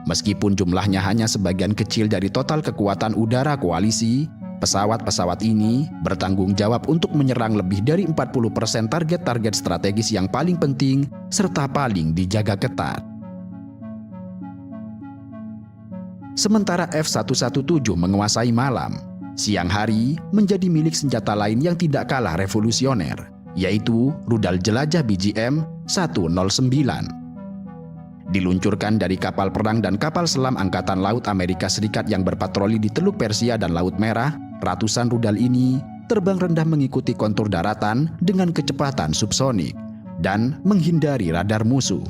Meskipun jumlahnya hanya sebagian kecil dari total kekuatan udara koalisi, pesawat-pesawat ini bertanggung jawab untuk menyerang lebih dari 40% target-target strategis yang paling penting serta paling dijaga ketat. Sementara F-117 menguasai malam, siang hari menjadi milik senjata lain yang tidak kalah revolusioner, yaitu rudal jelajah BGM-109. Diluncurkan dari kapal perang dan kapal selam Angkatan Laut Amerika Serikat yang berpatroli di Teluk Persia dan Laut Merah, ratusan rudal ini terbang rendah mengikuti kontur daratan dengan kecepatan subsonik dan menghindari radar musuh.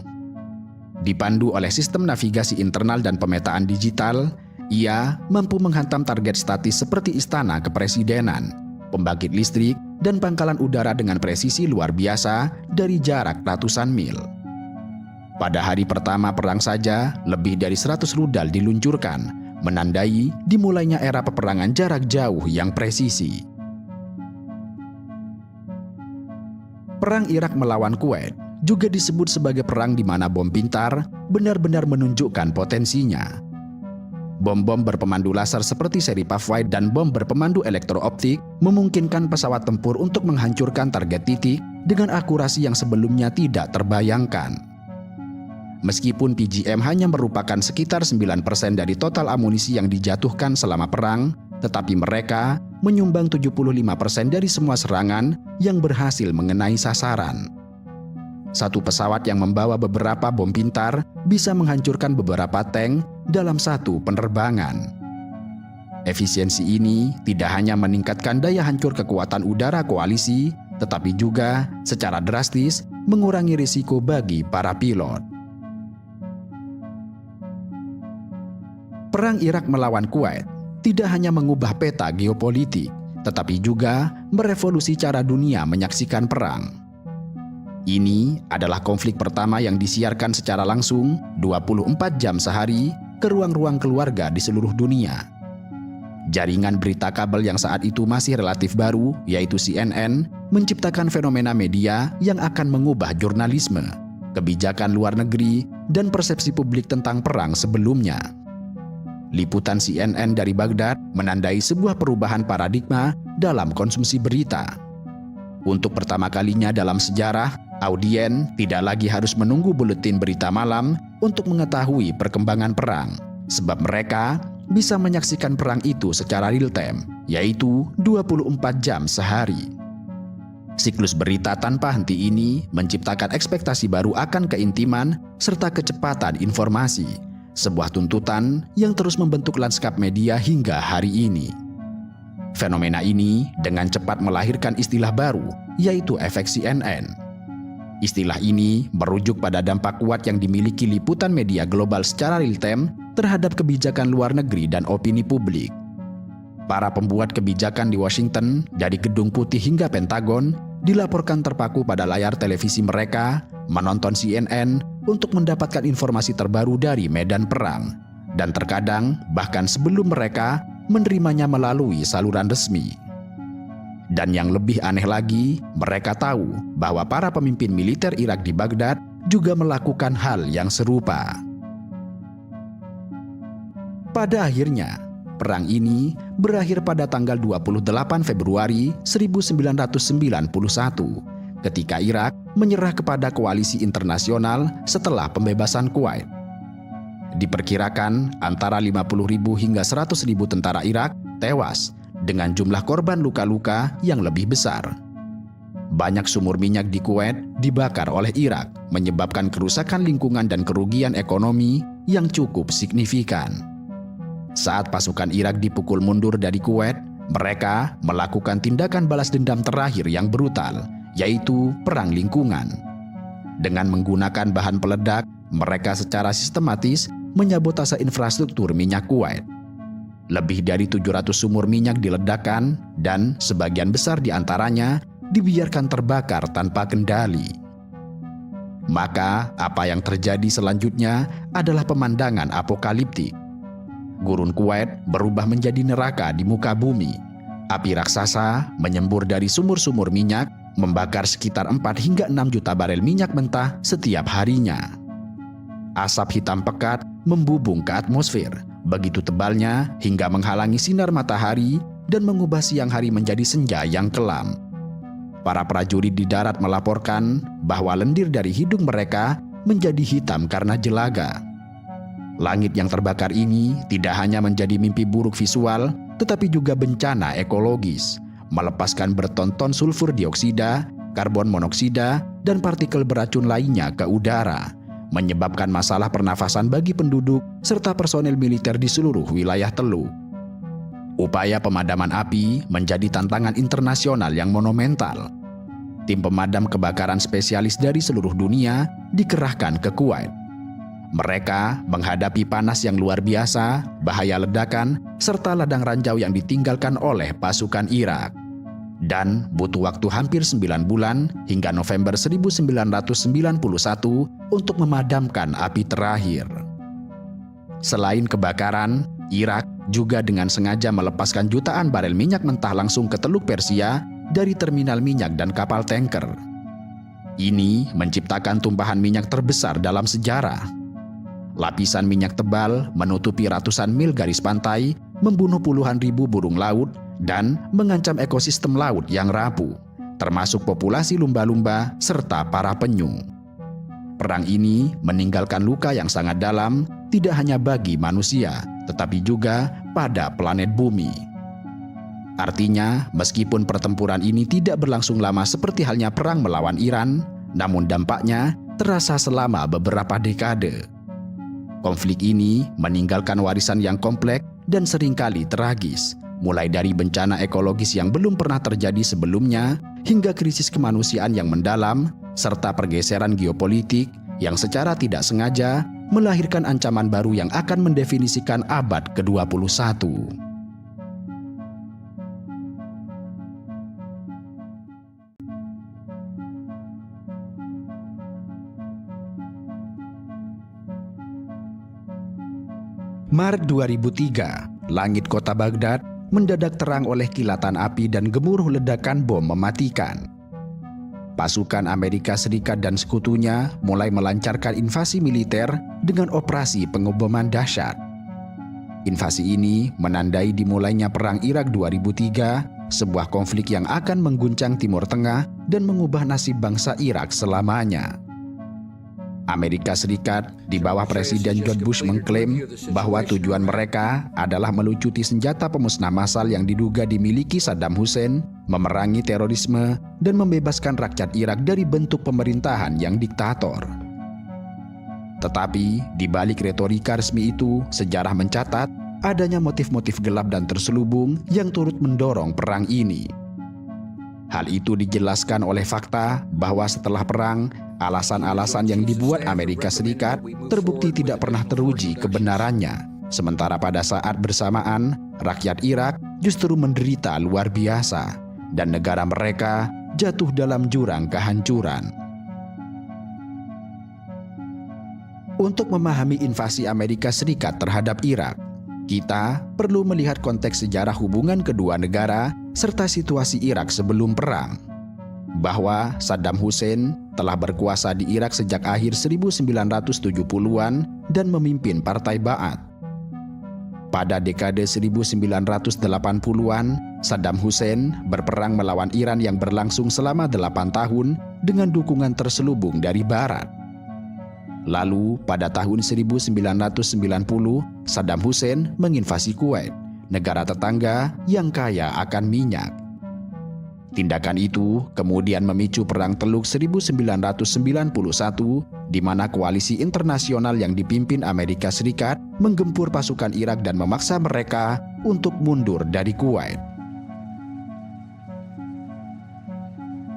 Dipandu oleh sistem navigasi internal dan pemetaan digital, ia mampu menghantam target statis seperti istana kepresidenan, pembangkit listrik, dan pangkalan udara dengan presisi luar biasa dari jarak ratusan mil. Pada hari pertama perang saja, lebih dari 100 rudal diluncurkan, menandai dimulainya era peperangan jarak jauh yang presisi. Perang Irak melawan Kuwait juga disebut sebagai perang di mana bom pintar benar-benar menunjukkan potensinya. Bom-bom berpemandu laser seperti seri Pavlov dan bom berpemandu elektrooptik memungkinkan pesawat tempur untuk menghancurkan target titik dengan akurasi yang sebelumnya tidak terbayangkan. Meskipun PGM hanya merupakan sekitar 9% dari total amunisi yang dijatuhkan selama perang, tetapi mereka menyumbang 75% dari semua serangan yang berhasil mengenai sasaran. Satu pesawat yang membawa beberapa bom pintar bisa menghancurkan beberapa tank dalam satu penerbangan. Efisiensi ini tidak hanya meningkatkan daya hancur kekuatan udara koalisi, tetapi juga secara drastis mengurangi risiko bagi para pilot. Perang Irak melawan Kuwait tidak hanya mengubah peta geopolitik, tetapi juga merevolusi cara dunia menyaksikan perang. Ini adalah konflik pertama yang disiarkan secara langsung 24 jam sehari ke ruang-ruang keluarga di seluruh dunia. Jaringan berita kabel yang saat itu masih relatif baru, yaitu CNN, menciptakan fenomena media yang akan mengubah jurnalisme, kebijakan luar negeri, dan persepsi publik tentang perang sebelumnya. Liputan CNN dari Baghdad menandai sebuah perubahan paradigma dalam konsumsi berita. Untuk pertama kalinya dalam sejarah, Audien tidak lagi harus menunggu buletin berita malam untuk mengetahui perkembangan perang, sebab mereka bisa menyaksikan perang itu secara real-time, yaitu 24 jam sehari. Siklus berita tanpa henti ini menciptakan ekspektasi baru akan keintiman serta kecepatan informasi, sebuah tuntutan yang terus membentuk lanskap media hingga hari ini. Fenomena ini dengan cepat melahirkan istilah baru, yaitu efek CNN. Istilah ini merujuk pada dampak kuat yang dimiliki liputan media global secara real-time terhadap kebijakan luar negeri dan opini publik. Para pembuat kebijakan di Washington, dari Gedung Putih hingga Pentagon, dilaporkan terpaku pada layar televisi mereka, menonton CNN untuk mendapatkan informasi terbaru dari medan perang, dan terkadang bahkan sebelum mereka menerimanya melalui saluran resmi. Dan yang lebih aneh lagi, mereka tahu bahwa para pemimpin militer Irak di Baghdad juga melakukan hal yang serupa. Pada akhirnya, perang ini berakhir pada tanggal 28 Februari 1991 ketika Irak menyerah kepada koalisi internasional setelah pembebasan Kuwait. Diperkirakan antara 50.000 hingga 100.000 tentara Irak tewas dengan jumlah korban luka-luka yang lebih besar. Banyak sumur minyak di Kuwait dibakar oleh Irak, menyebabkan kerusakan lingkungan dan kerugian ekonomi yang cukup signifikan. Saat pasukan Irak dipukul mundur dari Kuwait, mereka melakukan tindakan balas dendam terakhir yang brutal, yaitu perang lingkungan. Dengan menggunakan bahan peledak, mereka secara sistematis menyabotase infrastruktur minyak Kuwait. Lebih dari 700 sumur minyak diledakkan dan sebagian besar di antaranya dibiarkan terbakar tanpa kendali. Maka apa yang terjadi selanjutnya adalah pemandangan apokaliptik. Gurun Kuwait berubah menjadi neraka di muka bumi. Api raksasa menyembur dari sumur-sumur minyak, membakar sekitar 4 hingga 6 juta barel minyak mentah setiap harinya. Asap hitam pekat membubung ke atmosfer, begitu tebalnya hingga menghalangi sinar matahari dan mengubah siang hari menjadi senja yang kelam. Para prajurit di darat melaporkan bahwa lendir dari hidung mereka menjadi hitam karena jelaga. Langit yang terbakar ini tidak hanya menjadi mimpi buruk visual, tetapi juga bencana ekologis, melepaskan berton-ton sulfur dioksida, karbon monoksida, dan partikel beracun lainnya ke udara, menyebabkan masalah pernafasan bagi penduduk serta personel militer di seluruh wilayah Teluk. Upaya pemadaman api menjadi tantangan internasional yang monumental. Tim pemadam kebakaran spesialis dari seluruh dunia dikerahkan ke Kuwait. Mereka menghadapi panas yang luar biasa, bahaya ledakan, serta ladang ranjau yang ditinggalkan oleh pasukan Irak. Dan butuh waktu hampir 9 bulan hingga November 1991 untuk memadamkan api terakhir. Selain kebakaran, Irak juga dengan sengaja melepaskan jutaan barel minyak mentah langsung ke Teluk Persia dari terminal minyak dan kapal tanker. Ini menciptakan tumpahan minyak terbesar dalam sejarah. Lapisan minyak tebal menutupi ratusan mil garis pantai, membunuh puluhan ribu burung laut, dan mengancam ekosistem laut yang rapuh, termasuk populasi lumba-lumba serta para penyu. Perang ini meninggalkan luka yang sangat dalam, tidak hanya bagi manusia, tetapi juga pada planet bumi. Artinya, meskipun pertempuran ini tidak berlangsung lama seperti halnya perang melawan Iran, namun dampaknya terasa selama beberapa dekade. Konflik ini meninggalkan warisan yang kompleks dan seringkali tragis, mulai dari bencana ekologis yang belum pernah terjadi sebelumnya, hingga krisis kemanusiaan yang mendalam, serta pergeseran geopolitik yang secara tidak sengaja melahirkan ancaman baru yang akan mendefinisikan abad ke-21. Maret 2003, langit kota Baghdad mendadak terang oleh kilatan api dan gemuruh ledakan bom mematikan. Pasukan Amerika Serikat dan sekutunya mulai melancarkan invasi militer dengan operasi pengeboman dahsyat. Invasi ini menandai dimulainya Perang Irak 2003, sebuah konflik yang akan mengguncang Timur Tengah dan mengubah nasib bangsa Irak selamanya. Amerika Serikat di bawah Presiden George Bush mengklaim bahwa tujuan mereka adalah melucuti senjata pemusnah massal yang diduga dimiliki Saddam Hussein, memerangi terorisme, dan membebaskan rakyat Irak dari bentuk pemerintahan yang diktator. Tetapi di balik retorika resmi itu, sejarah mencatat adanya motif-motif gelap dan terselubung yang turut mendorong perang ini. Hal itu dijelaskan oleh fakta bahwa setelah perang, alasan-alasan yang dibuat Amerika Serikat terbukti tidak pernah teruji kebenarannya. Sementara pada saat bersamaan, rakyat Irak justru menderita luar biasa dan negara mereka jatuh dalam jurang kehancuran. Untuk memahami invasi Amerika Serikat terhadap Irak, kita perlu melihat konteks sejarah hubungan kedua negara serta situasi Irak sebelum perang. Bahwa Saddam Hussein telah berkuasa di Irak sejak akhir 1970-an dan memimpin Partai Ba'ath. Pada dekade 1980-an, Saddam Hussein berperang melawan Iran yang berlangsung selama 8 tahun dengan dukungan terselubung dari Barat. Lalu, pada tahun 1990, Saddam Hussein menginvasi Kuwait, negara tetangga yang kaya akan minyak. Tindakan itu kemudian memicu Perang Teluk 1991, di mana koalisi internasional yang dipimpin Amerika Serikat menggempur pasukan Irak dan memaksa mereka untuk mundur dari Kuwait.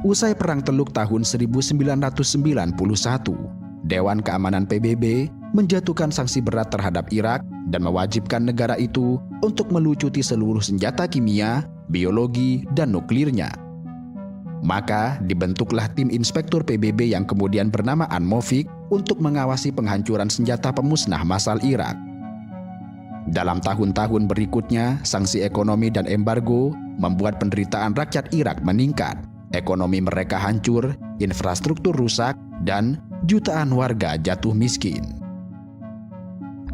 Usai Perang Teluk tahun 1991, Dewan Keamanan PBB menjatuhkan sanksi berat terhadap Irak dan mewajibkan negara itu untuk melucuti seluruh senjata kimia, biologi, dan nuklirnya. Maka dibentuklah tim inspektur PBB yang kemudian bernama An-Mofik untuk mengawasi penghancuran senjata pemusnah massal Irak. Dalam tahun-tahun berikutnya, sanksi ekonomi dan embargo membuat penderitaan rakyat Irak meningkat. Ekonomi mereka hancur, infrastruktur rusak, dan jutaan warga jatuh miskin.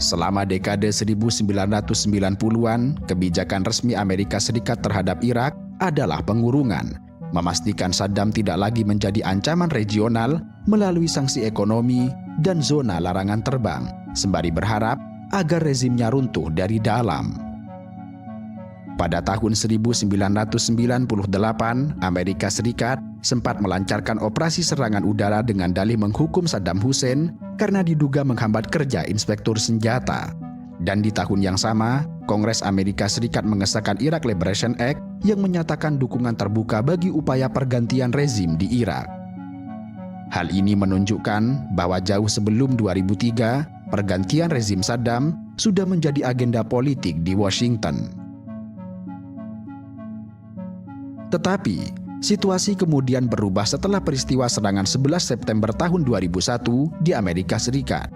Selama dekade 1990-an, kebijakan resmi Amerika Serikat terhadap Irak adalah pengurungan, memastikan Saddam tidak lagi menjadi ancaman regional melalui sanksi ekonomi dan zona larangan terbang, sembari berharap agar rezimnya runtuh dari dalam. Pada tahun 1998, Amerika Serikat sempat melancarkan operasi serangan udara dengan dalih menghukum Saddam Hussein karena diduga menghambat kerja inspektur senjata. Dan di tahun yang sama, Kongres Amerika Serikat mengesahkan Iraq Liberation Act yang menyatakan dukungan terbuka bagi upaya pergantian rezim di Irak. Hal ini menunjukkan bahwa jauh sebelum 2003, pergantian rezim Saddam sudah menjadi agenda politik di Washington. Tetapi, situasi kemudian berubah setelah peristiwa serangan 11 September tahun 2001 di Amerika Serikat.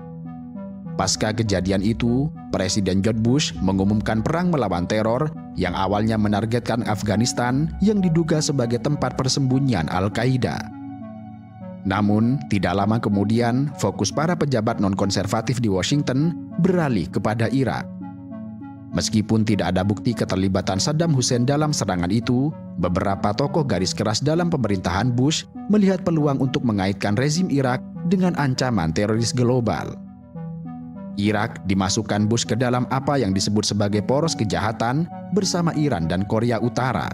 Pasca kejadian itu, Presiden George Bush mengumumkan perang melawan teror yang awalnya menargetkan Afghanistan yang diduga sebagai tempat persembunyian Al-Qaeda. Namun, tidak lama kemudian, fokus para pejabat non-konservatif di Washington beralih kepada Irak. Meskipun tidak ada bukti keterlibatan Saddam Hussein dalam serangan itu, beberapa tokoh garis keras dalam pemerintahan Bush melihat peluang untuk mengaitkan rezim Irak dengan ancaman teroris global. Irak dimasukkan Bush ke dalam apa yang disebut sebagai poros kejahatan bersama Iran dan Korea Utara.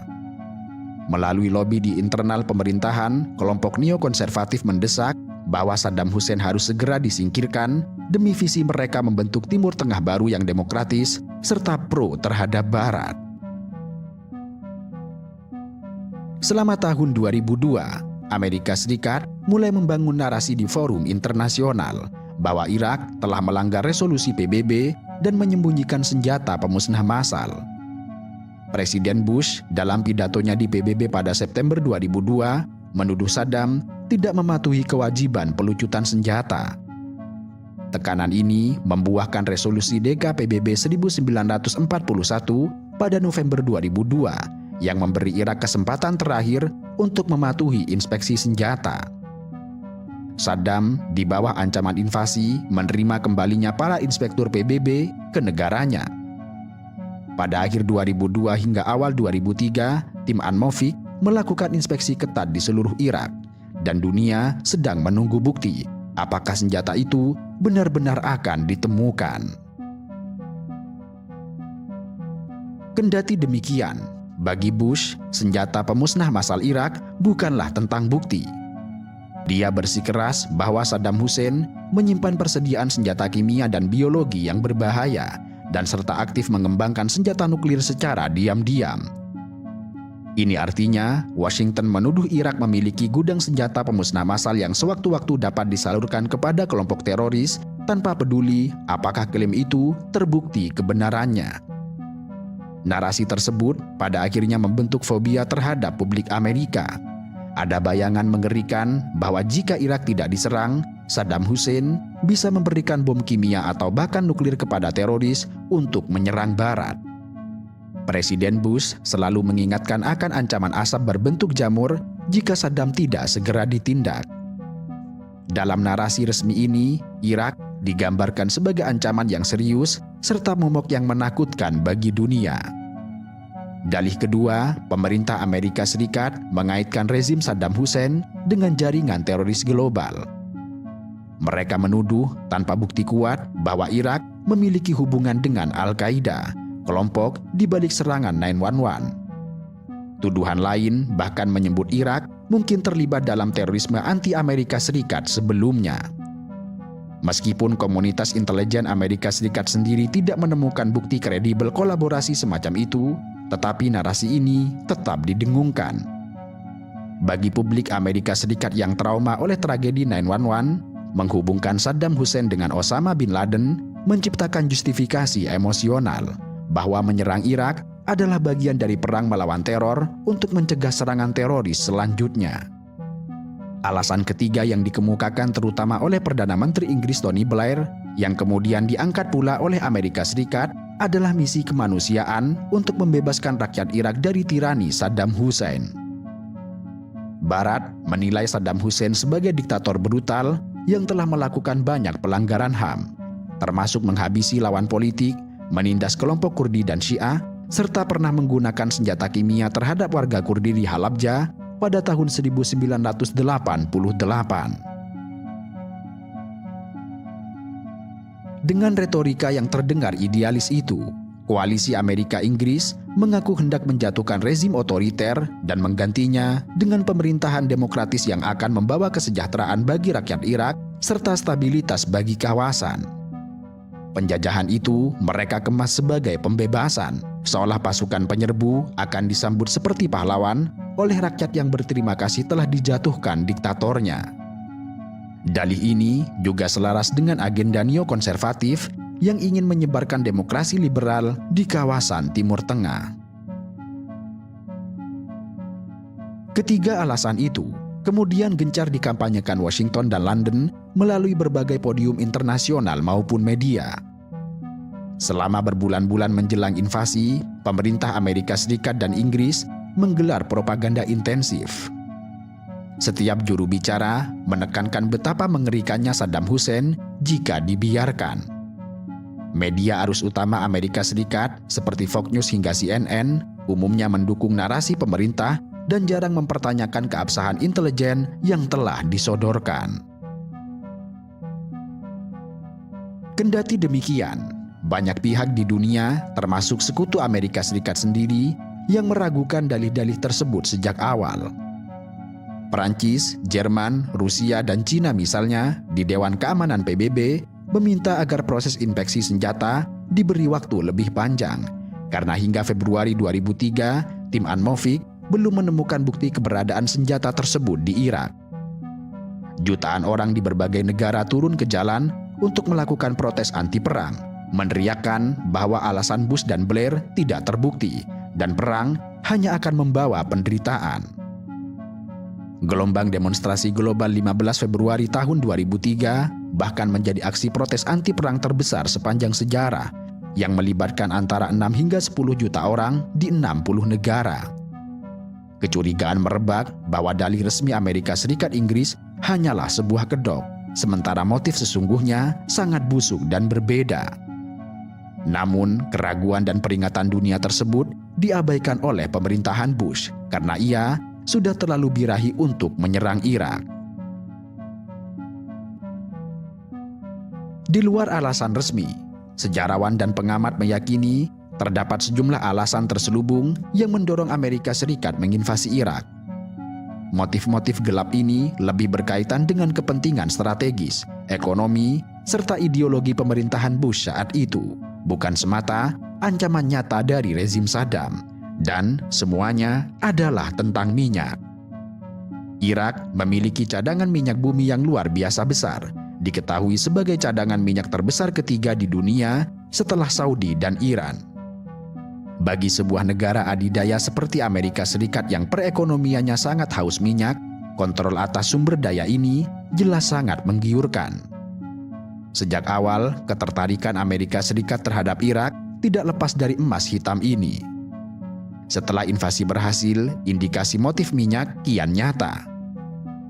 Melalui lobi di internal pemerintahan, kelompok neokonservatif mendesak bahwa Saddam Hussein harus segera disingkirkan demi visi mereka membentuk Timur Tengah baru yang demokratis serta pro terhadap Barat. Selama tahun 2002, Amerika Serikat mulai membangun narasi di forum internasional bahwa Irak telah melanggar resolusi PBB dan menyembunyikan senjata pemusnah massal. Presiden Bush dalam pidatonya di PBB pada September 2002 menuduh Saddam tidak mematuhi kewajiban pelucutan senjata. Tekanan ini membuahkan resolusi DK-PBB 1941 pada November 2002 yang memberi Irak kesempatan terakhir untuk mematuhi inspeksi senjata. Saddam di bawah ancaman invasi menerima kembalinya para inspektur PBB ke negaranya. Pada akhir 2002 hingga awal 2003, tim An-Mofik melakukan inspeksi ketat di seluruh Irak, dan dunia sedang menunggu bukti apakah senjata itu benar-benar akan ditemukan. Kendati demikian, bagi Bush, senjata pemusnah massal Irak bukanlah tentang bukti. Dia bersikeras bahwa Saddam Hussein menyimpan persediaan senjata kimia dan biologi yang berbahaya dan serta aktif mengembangkan senjata nuklir secara diam-diam. Ini artinya Washington menuduh Irak memiliki gudang senjata pemusnah massal yang sewaktu-waktu dapat disalurkan kepada kelompok teroris tanpa peduli apakah klaim itu terbukti kebenarannya. Narasi tersebut pada akhirnya membentuk fobia terhadap publik Amerika. Ada bayangan mengerikan bahwa jika Irak tidak diserang, Saddam Hussein bisa memberikan bom kimia atau bahkan nuklir kepada teroris untuk menyerang Barat. Presiden Bush selalu mengingatkan akan ancaman asap berbentuk jamur jika Saddam tidak segera ditindak. Dalam narasi resmi ini, Irak digambarkan sebagai ancaman yang serius serta momok yang menakutkan bagi dunia. Dalih kedua, pemerintah Amerika Serikat mengaitkan rezim Saddam Hussein dengan jaringan teroris global. Mereka menuduh tanpa bukti kuat bahwa Irak memiliki hubungan dengan Al-Qaeda, kelompok di balik serangan 9/11. Tuduhan lain bahkan menyebut Irak mungkin terlibat dalam terorisme anti-Amerika Serikat sebelumnya. Meskipun komunitas intelijen Amerika Serikat sendiri tidak menemukan bukti kredibel kolaborasi semacam itu, tetapi narasi ini tetap didengungkan. Bagi publik Amerika Serikat yang trauma oleh tragedi 9/11, menghubungkan Saddam Hussein dengan Osama bin Laden menciptakan justifikasi emosional bahwa menyerang Irak adalah bagian dari perang melawan teror untuk mencegah serangan teroris selanjutnya. Alasan ketiga yang dikemukakan terutama oleh Perdana Menteri Inggris Tony Blair, yang kemudian diangkat pula oleh Amerika Serikat, adalah misi kemanusiaan untuk membebaskan rakyat Irak dari tirani Saddam Hussein. Barat menilai Saddam Hussein sebagai diktator brutal yang telah melakukan banyak pelanggaran HAM, termasuk menghabisi lawan politik, menindas kelompok Kurdi dan Syiah, serta pernah menggunakan senjata kimia terhadap warga Kurdi di Halabja pada tahun 1988. Dengan retorika yang terdengar idealis itu, koalisi Amerika-Inggris mengaku hendak menjatuhkan rezim otoriter dan menggantinya dengan pemerintahan demokratis yang akan membawa kesejahteraan bagi rakyat Irak serta stabilitas bagi kawasan. Penjajahan itu mereka kemas sebagai pembebasan, seolah pasukan penyerbu akan disambut seperti pahlawan oleh rakyat yang berterima kasih telah dijatuhkan diktatornya. Dalih ini juga selaras dengan agenda neokonservatif yang ingin menyebarkan demokrasi liberal di kawasan Timur Tengah. Ketiga alasan itu kemudian gencar dikampanyekan Washington dan London melalui berbagai podium internasional maupun media. Selama berbulan-bulan menjelang invasi, pemerintah Amerika Serikat dan Inggris menggelar propaganda intensif. Setiap juru bicara menekankan betapa mengerikannya Saddam Hussein jika dibiarkan. Media arus utama Amerika Serikat seperti Fox News hingga CNN umumnya mendukung narasi pemerintah dan jarang mempertanyakan keabsahan intelijen yang telah disodorkan. Kendati demikian, banyak pihak di dunia, termasuk sekutu Amerika Serikat sendiri, yang meragukan dalih-dalih tersebut sejak awal. Perancis, Jerman, Rusia, dan Cina misalnya di Dewan Keamanan PBB meminta agar proses inspeksi senjata diberi waktu lebih panjang, karena hingga Februari 2003, tim Anmovik belum menemukan bukti keberadaan senjata tersebut di Irak. Jutaan orang di berbagai negara turun ke jalan untuk melakukan protes anti-perang, meneriakkan bahwa alasan Bush dan Blair tidak terbukti dan perang hanya akan membawa penderitaan. Gelombang demonstrasi global 15 Februari tahun 2003 bahkan menjadi aksi protes anti-perang terbesar sepanjang sejarah yang melibatkan antara 6 hingga 10 juta orang di 60 negara. Kecurigaan merebak bahwa dalih resmi Amerika Serikat Inggris hanyalah sebuah kedok, sementara motif sesungguhnya sangat busuk dan berbeda. Namun, keraguan dan peringatan dunia tersebut diabaikan oleh pemerintahan Bush karena ia sudah terlalu birahi untuk menyerang Irak. Di luar alasan resmi, sejarawan dan pengamat meyakini terdapat sejumlah alasan terselubung yang mendorong Amerika Serikat menginvasi Irak. Motif-motif gelap ini lebih berkaitan dengan kepentingan strategis, ekonomi, serta ideologi pemerintahan Bush saat itu, bukan semata ancaman nyata dari rezim Saddam. Dan semuanya adalah tentang minyak. Irak memiliki cadangan minyak bumi yang luar biasa besar, diketahui sebagai cadangan minyak terbesar ketiga di dunia setelah Saudi dan Iran. Bagi sebuah negara adidaya seperti Amerika Serikat yang perekonomiannya sangat haus minyak, kontrol atas sumber daya ini jelas sangat menggiurkan. Sejak awal, ketertarikan Amerika Serikat terhadap Irak tidak lepas dari emas hitam ini. Setelah invasi berhasil, indikasi motif minyak kian nyata.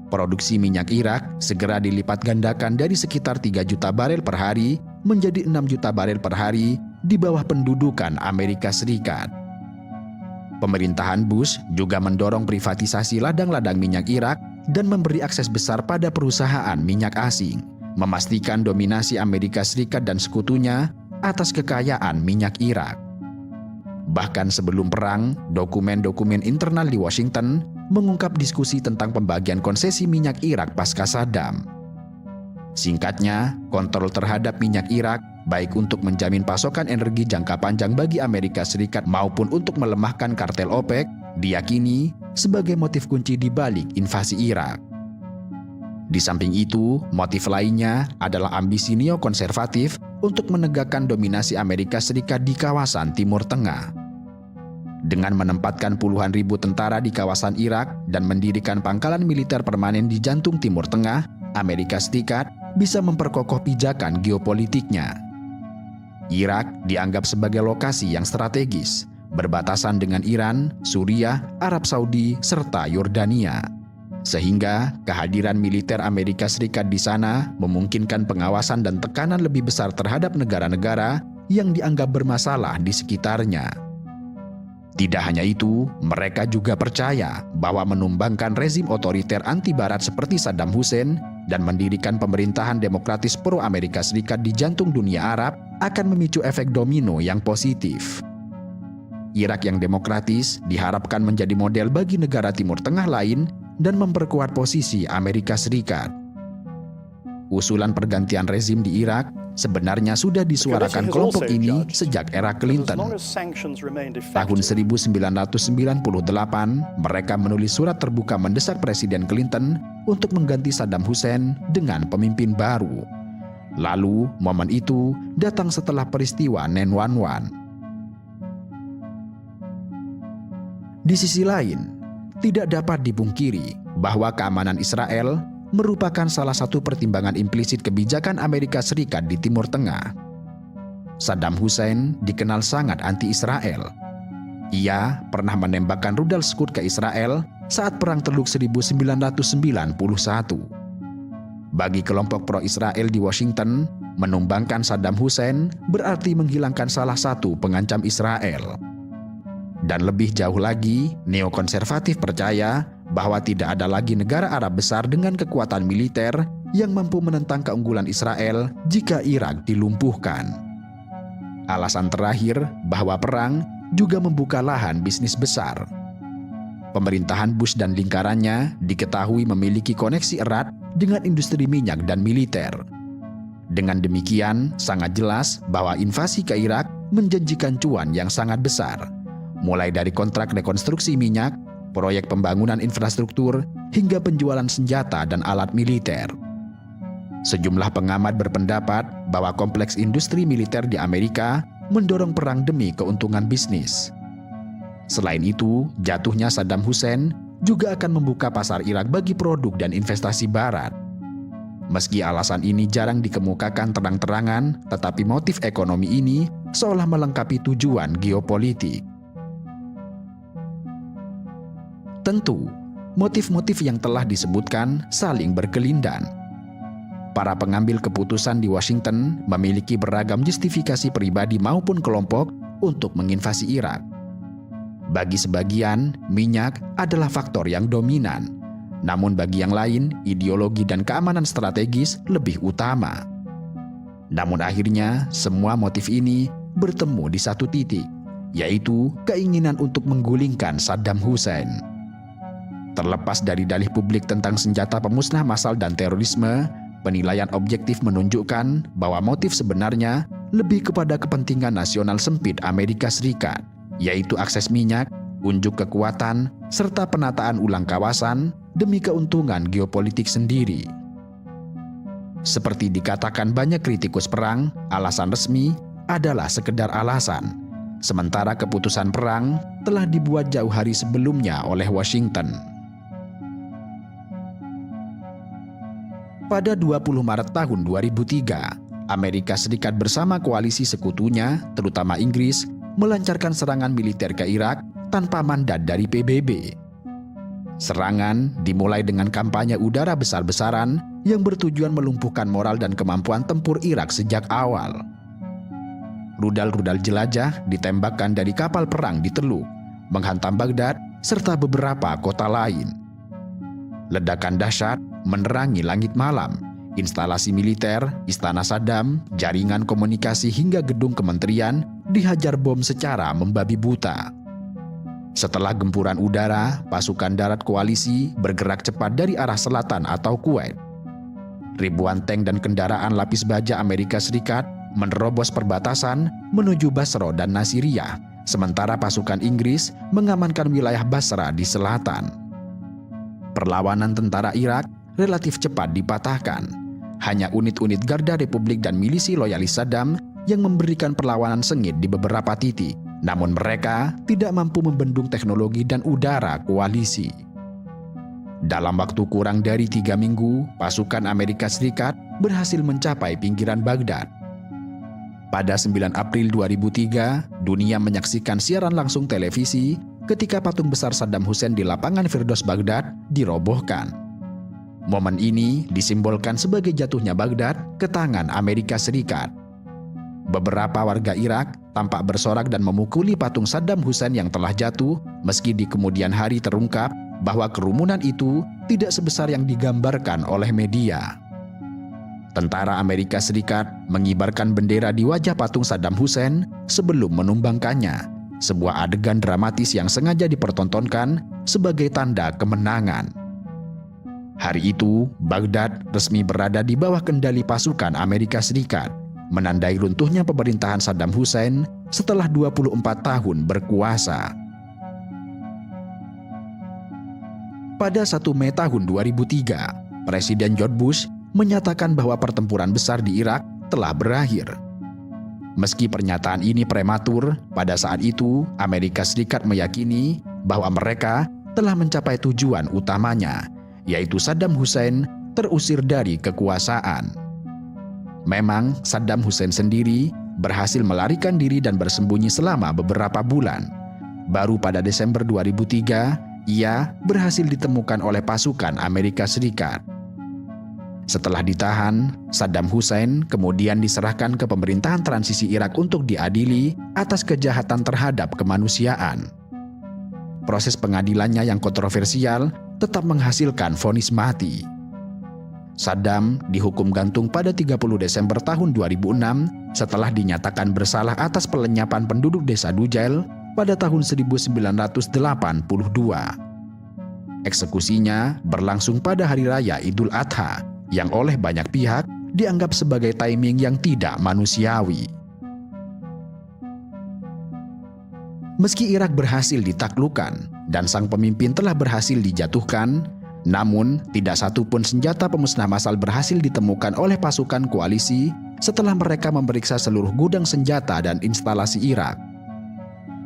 Produksi minyak Irak segera dilipat gandakan dari sekitar 3 juta barel per hari menjadi 6 juta barel per hari di bawah pendudukan Amerika Serikat. Pemerintahan Bush juga mendorong privatisasi ladang-ladang minyak Irak dan memberi akses besar pada perusahaan minyak asing, memastikan dominasi Amerika Serikat dan sekutunya atas kekayaan minyak Irak. Bahkan sebelum perang, dokumen-dokumen internal di Washington mengungkap diskusi tentang pembagian konsesi minyak Irak pasca Saddam. Singkatnya, kontrol terhadap minyak Irak, baik untuk menjamin pasokan energi jangka panjang bagi Amerika Serikat maupun untuk melemahkan kartel OPEC, diyakini sebagai motif kunci di balik invasi Irak. Di samping itu, motif lainnya adalah ambisi neokonservatif untuk menegakkan dominasi Amerika Serikat di kawasan Timur Tengah. Dengan menempatkan puluhan ribu tentara di kawasan Irak dan mendirikan pangkalan militer permanen di jantung Timur Tengah, Amerika Serikat bisa memperkokoh pijakan geopolitiknya. Irak dianggap sebagai lokasi yang strategis, berbatasan dengan Iran, Suriah, Arab Saudi, serta Yordania. Sehingga kehadiran militer Amerika Serikat di sana memungkinkan pengawasan dan tekanan lebih besar terhadap negara-negara yang dianggap bermasalah di sekitarnya. Tidak hanya itu, mereka juga percaya bahwa menumbangkan rezim otoriter anti-Barat seperti Saddam Hussein dan mendirikan pemerintahan demokratis pro-Amerika Serikat di jantung dunia Arab akan memicu efek domino yang positif. Irak yang demokratis diharapkan menjadi model bagi negara Timur Tengah lain dan memperkuat posisi Amerika Serikat. Usulan pergantian rezim di Irak sebenarnya sudah disuarakan kelompok ini sejak era Clinton. Tahun 1998, mereka menulis surat terbuka mendesak Presiden Clinton untuk mengganti Saddam Hussein dengan pemimpin baru. Lalu, momen itu datang setelah peristiwa 9/11. Di sisi lain, tidak dapat dipungkiri bahwa keamanan Israel merupakan salah satu pertimbangan implisit kebijakan Amerika Serikat di Timur Tengah. Saddam Hussein dikenal sangat anti-Israel. Ia pernah menembakkan rudal Scud ke Israel saat Perang Teluk 1991. Bagi kelompok pro-Israel di Washington, menumbangkan Saddam Hussein berarti menghilangkan salah satu pengancam Israel. Dan lebih jauh lagi, neokonservatif percaya bahwa tidak ada lagi negara Arab besar dengan kekuatan militer yang mampu menentang keunggulan Israel jika Irak dilumpuhkan. Alasan terakhir bahwa perang juga membuka lahan bisnis besar. Pemerintahan Bush dan lingkarannya diketahui memiliki koneksi erat dengan industri minyak dan militer. Dengan demikian, sangat jelas bahwa invasi ke Irak menjanjikan cuan yang sangat besar, mulai dari kontrak rekonstruksi minyak, proyek pembangunan infrastruktur, hingga penjualan senjata dan alat militer. Sejumlah pengamat berpendapat bahwa kompleks industri militer di Amerika mendorong perang demi keuntungan bisnis. Selain itu, jatuhnya Saddam Hussein juga akan membuka pasar Irak bagi produk dan investasi Barat. Meski alasan ini jarang dikemukakan terang-terangan, tetapi motif ekonomi ini seolah melengkapi tujuan geopolitik. Tentu, motif-motif yang telah disebutkan saling berkelindan. Para pengambil keputusan di Washington memiliki beragam justifikasi pribadi maupun kelompok untuk menginvasi Irak. Bagi sebagian, minyak adalah faktor yang dominan. Namun bagi yang lain, ideologi dan keamanan strategis lebih utama. Namun akhirnya, semua motif ini bertemu di satu titik, yaitu keinginan untuk menggulingkan Saddam Hussein. Terlepas dari dalih publik tentang senjata pemusnah massal dan terorisme, penilaian objektif menunjukkan bahwa motif sebenarnya lebih kepada kepentingan nasional sempit Amerika Serikat, yaitu akses minyak, unjuk kekuatan, serta penataan ulang kawasan demi keuntungan geopolitik sendiri. Seperti dikatakan banyak kritikus perang, alasan resmi adalah sekedar alasan, sementara keputusan perang telah dibuat jauh hari sebelumnya oleh Washington. Pada 20 Maret tahun 2003, Amerika Serikat bersama koalisi sekutunya, terutama Inggris, melancarkan serangan militer ke Irak tanpa mandat dari PBB. Serangan dimulai dengan kampanye udara besar-besaran yang bertujuan melumpuhkan moral dan kemampuan tempur Irak sejak awal. Rudal-rudal jelajah ditembakkan dari kapal perang di Teluk, menghantam Baghdad serta beberapa kota lain. Ledakan dahsyat menerangi langit malam, instalasi militer, istana Saddam, jaringan komunikasi hingga gedung kementerian dihajar bom secara membabi buta. Setelah gempuran udara, pasukan darat koalisi bergerak cepat dari arah selatan atau Kuwait. Ribuan tank dan kendaraan lapis baja Amerika Serikat menerobos perbatasan menuju Basra dan Nasiriyah, sementara pasukan Inggris mengamankan wilayah Basra di selatan. Perlawanan tentara Irak relatif cepat dipatahkan. Hanya unit-unit Garda Republik dan milisi loyalis Saddam yang memberikan perlawanan sengit di beberapa titik, namun mereka tidak mampu membendung teknologi dan udara koalisi. Dalam waktu kurang dari 3 minggu, pasukan Amerika Serikat berhasil mencapai pinggiran Baghdad. Pada 9 April 2003, dunia menyaksikan siaran langsung televisi ketika patung besar Saddam Hussein di lapangan Firdaus Baghdad dirobohkan. Momen ini disimbolkan sebagai jatuhnya Baghdad ke tangan Amerika Serikat. Beberapa warga Irak tampak bersorak dan memukuli patung Saddam Hussein yang telah jatuh, meski di kemudian hari terungkap bahwa kerumunan itu tidak sebesar yang digambarkan oleh media. Tentara Amerika Serikat mengibarkan bendera di wajah patung Saddam Hussein sebelum menumbangkannya, sebuah adegan dramatis yang sengaja dipertontonkan sebagai tanda kemenangan. Hari itu, Baghdad resmi berada di bawah kendali pasukan Amerika Serikat, menandai runtuhnya pemerintahan Saddam Hussein setelah 24 tahun berkuasa. Pada 1 Mei tahun 2003, Presiden George Bush menyatakan bahwa pertempuran besar di Irak telah berakhir. Meski pernyataan ini prematur, pada saat itu Amerika Serikat meyakini bahwa mereka telah mencapai tujuan utamanya, yaitu Saddam Hussein terusir dari kekuasaan. Memang Saddam Hussein sendiri berhasil melarikan diri dan bersembunyi selama beberapa bulan. Baru pada Desember 2003, ia berhasil ditemukan oleh pasukan Amerika Serikat. Setelah ditahan, Saddam Hussein kemudian diserahkan ke pemerintahan transisi Irak untuk diadili atas kejahatan terhadap kemanusiaan. Proses pengadilannya yang kontroversial tetap menghasilkan vonis mati. Saddam dihukum gantung pada 30 Desember tahun 2006 setelah dinyatakan bersalah atas pelenyapan penduduk desa Dujail pada tahun 1982. Eksekusinya berlangsung pada Hari Raya Idul Adha yang oleh banyak pihak dianggap sebagai timing yang tidak manusiawi. Meski Irak berhasil ditaklukkan dan sang pemimpin telah berhasil dijatuhkan, namun tidak satu pun senjata pemusnah massal berhasil ditemukan oleh pasukan koalisi setelah mereka memeriksa seluruh gudang senjata dan instalasi Irak.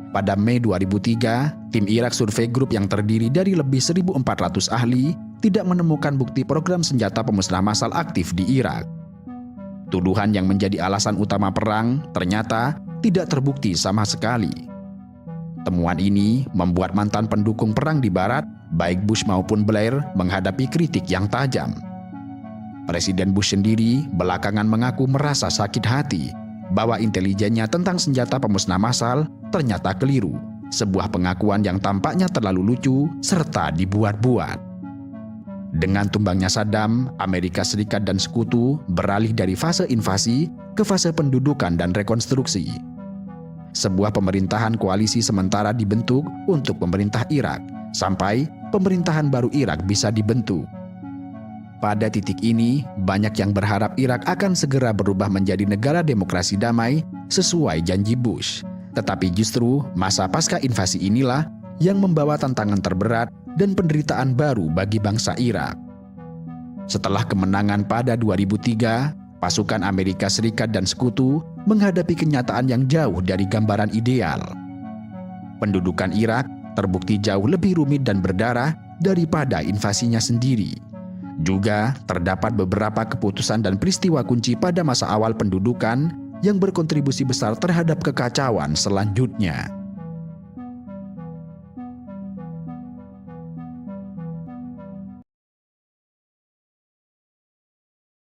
Pada Mei 2003, tim Iraq Survey Group yang terdiri dari lebih 1.400 ahli tidak menemukan bukti program senjata pemusnah massal aktif di Irak. Tuduhan yang menjadi alasan utama perang ternyata tidak terbukti sama sekali. Temuan ini membuat mantan pendukung perang di Barat, baik Bush maupun Blair, menghadapi kritik yang tajam. Presiden Bush sendiri belakangan mengaku merasa sakit hati bahwa intelijennya tentang senjata pemusnah massal ternyata keliru sebuah pengakuan yang tampaknya terlalu lucu serta dibuat-buat. Dengan tumbangnya Saddam, Amerika Serikat dan Sekutu beralih dari fase invasi ke fase pendudukan dan rekonstruksi. Sebuah pemerintahan koalisi sementara dibentuk untuk pemerintah Irak, sampai pemerintahan baru Irak bisa dibentuk. Pada titik ini, banyak yang berharap Irak akan segera berubah menjadi negara demokrasi damai sesuai janji Bush. Tetapi justru masa pasca invasi inilah yang membawa tantangan terberat dan penderitaan baru bagi bangsa Irak. Setelah kemenangan pada 2003, pasukan Amerika Serikat dan Sekutu menghadapi kenyataan yang jauh dari gambaran ideal. Pendudukan Irak terbukti jauh lebih rumit dan berdarah daripada invasinya sendiri. Juga terdapat beberapa keputusan dan peristiwa kunci pada masa awal pendudukan yang berkontribusi besar terhadap kekacauan selanjutnya.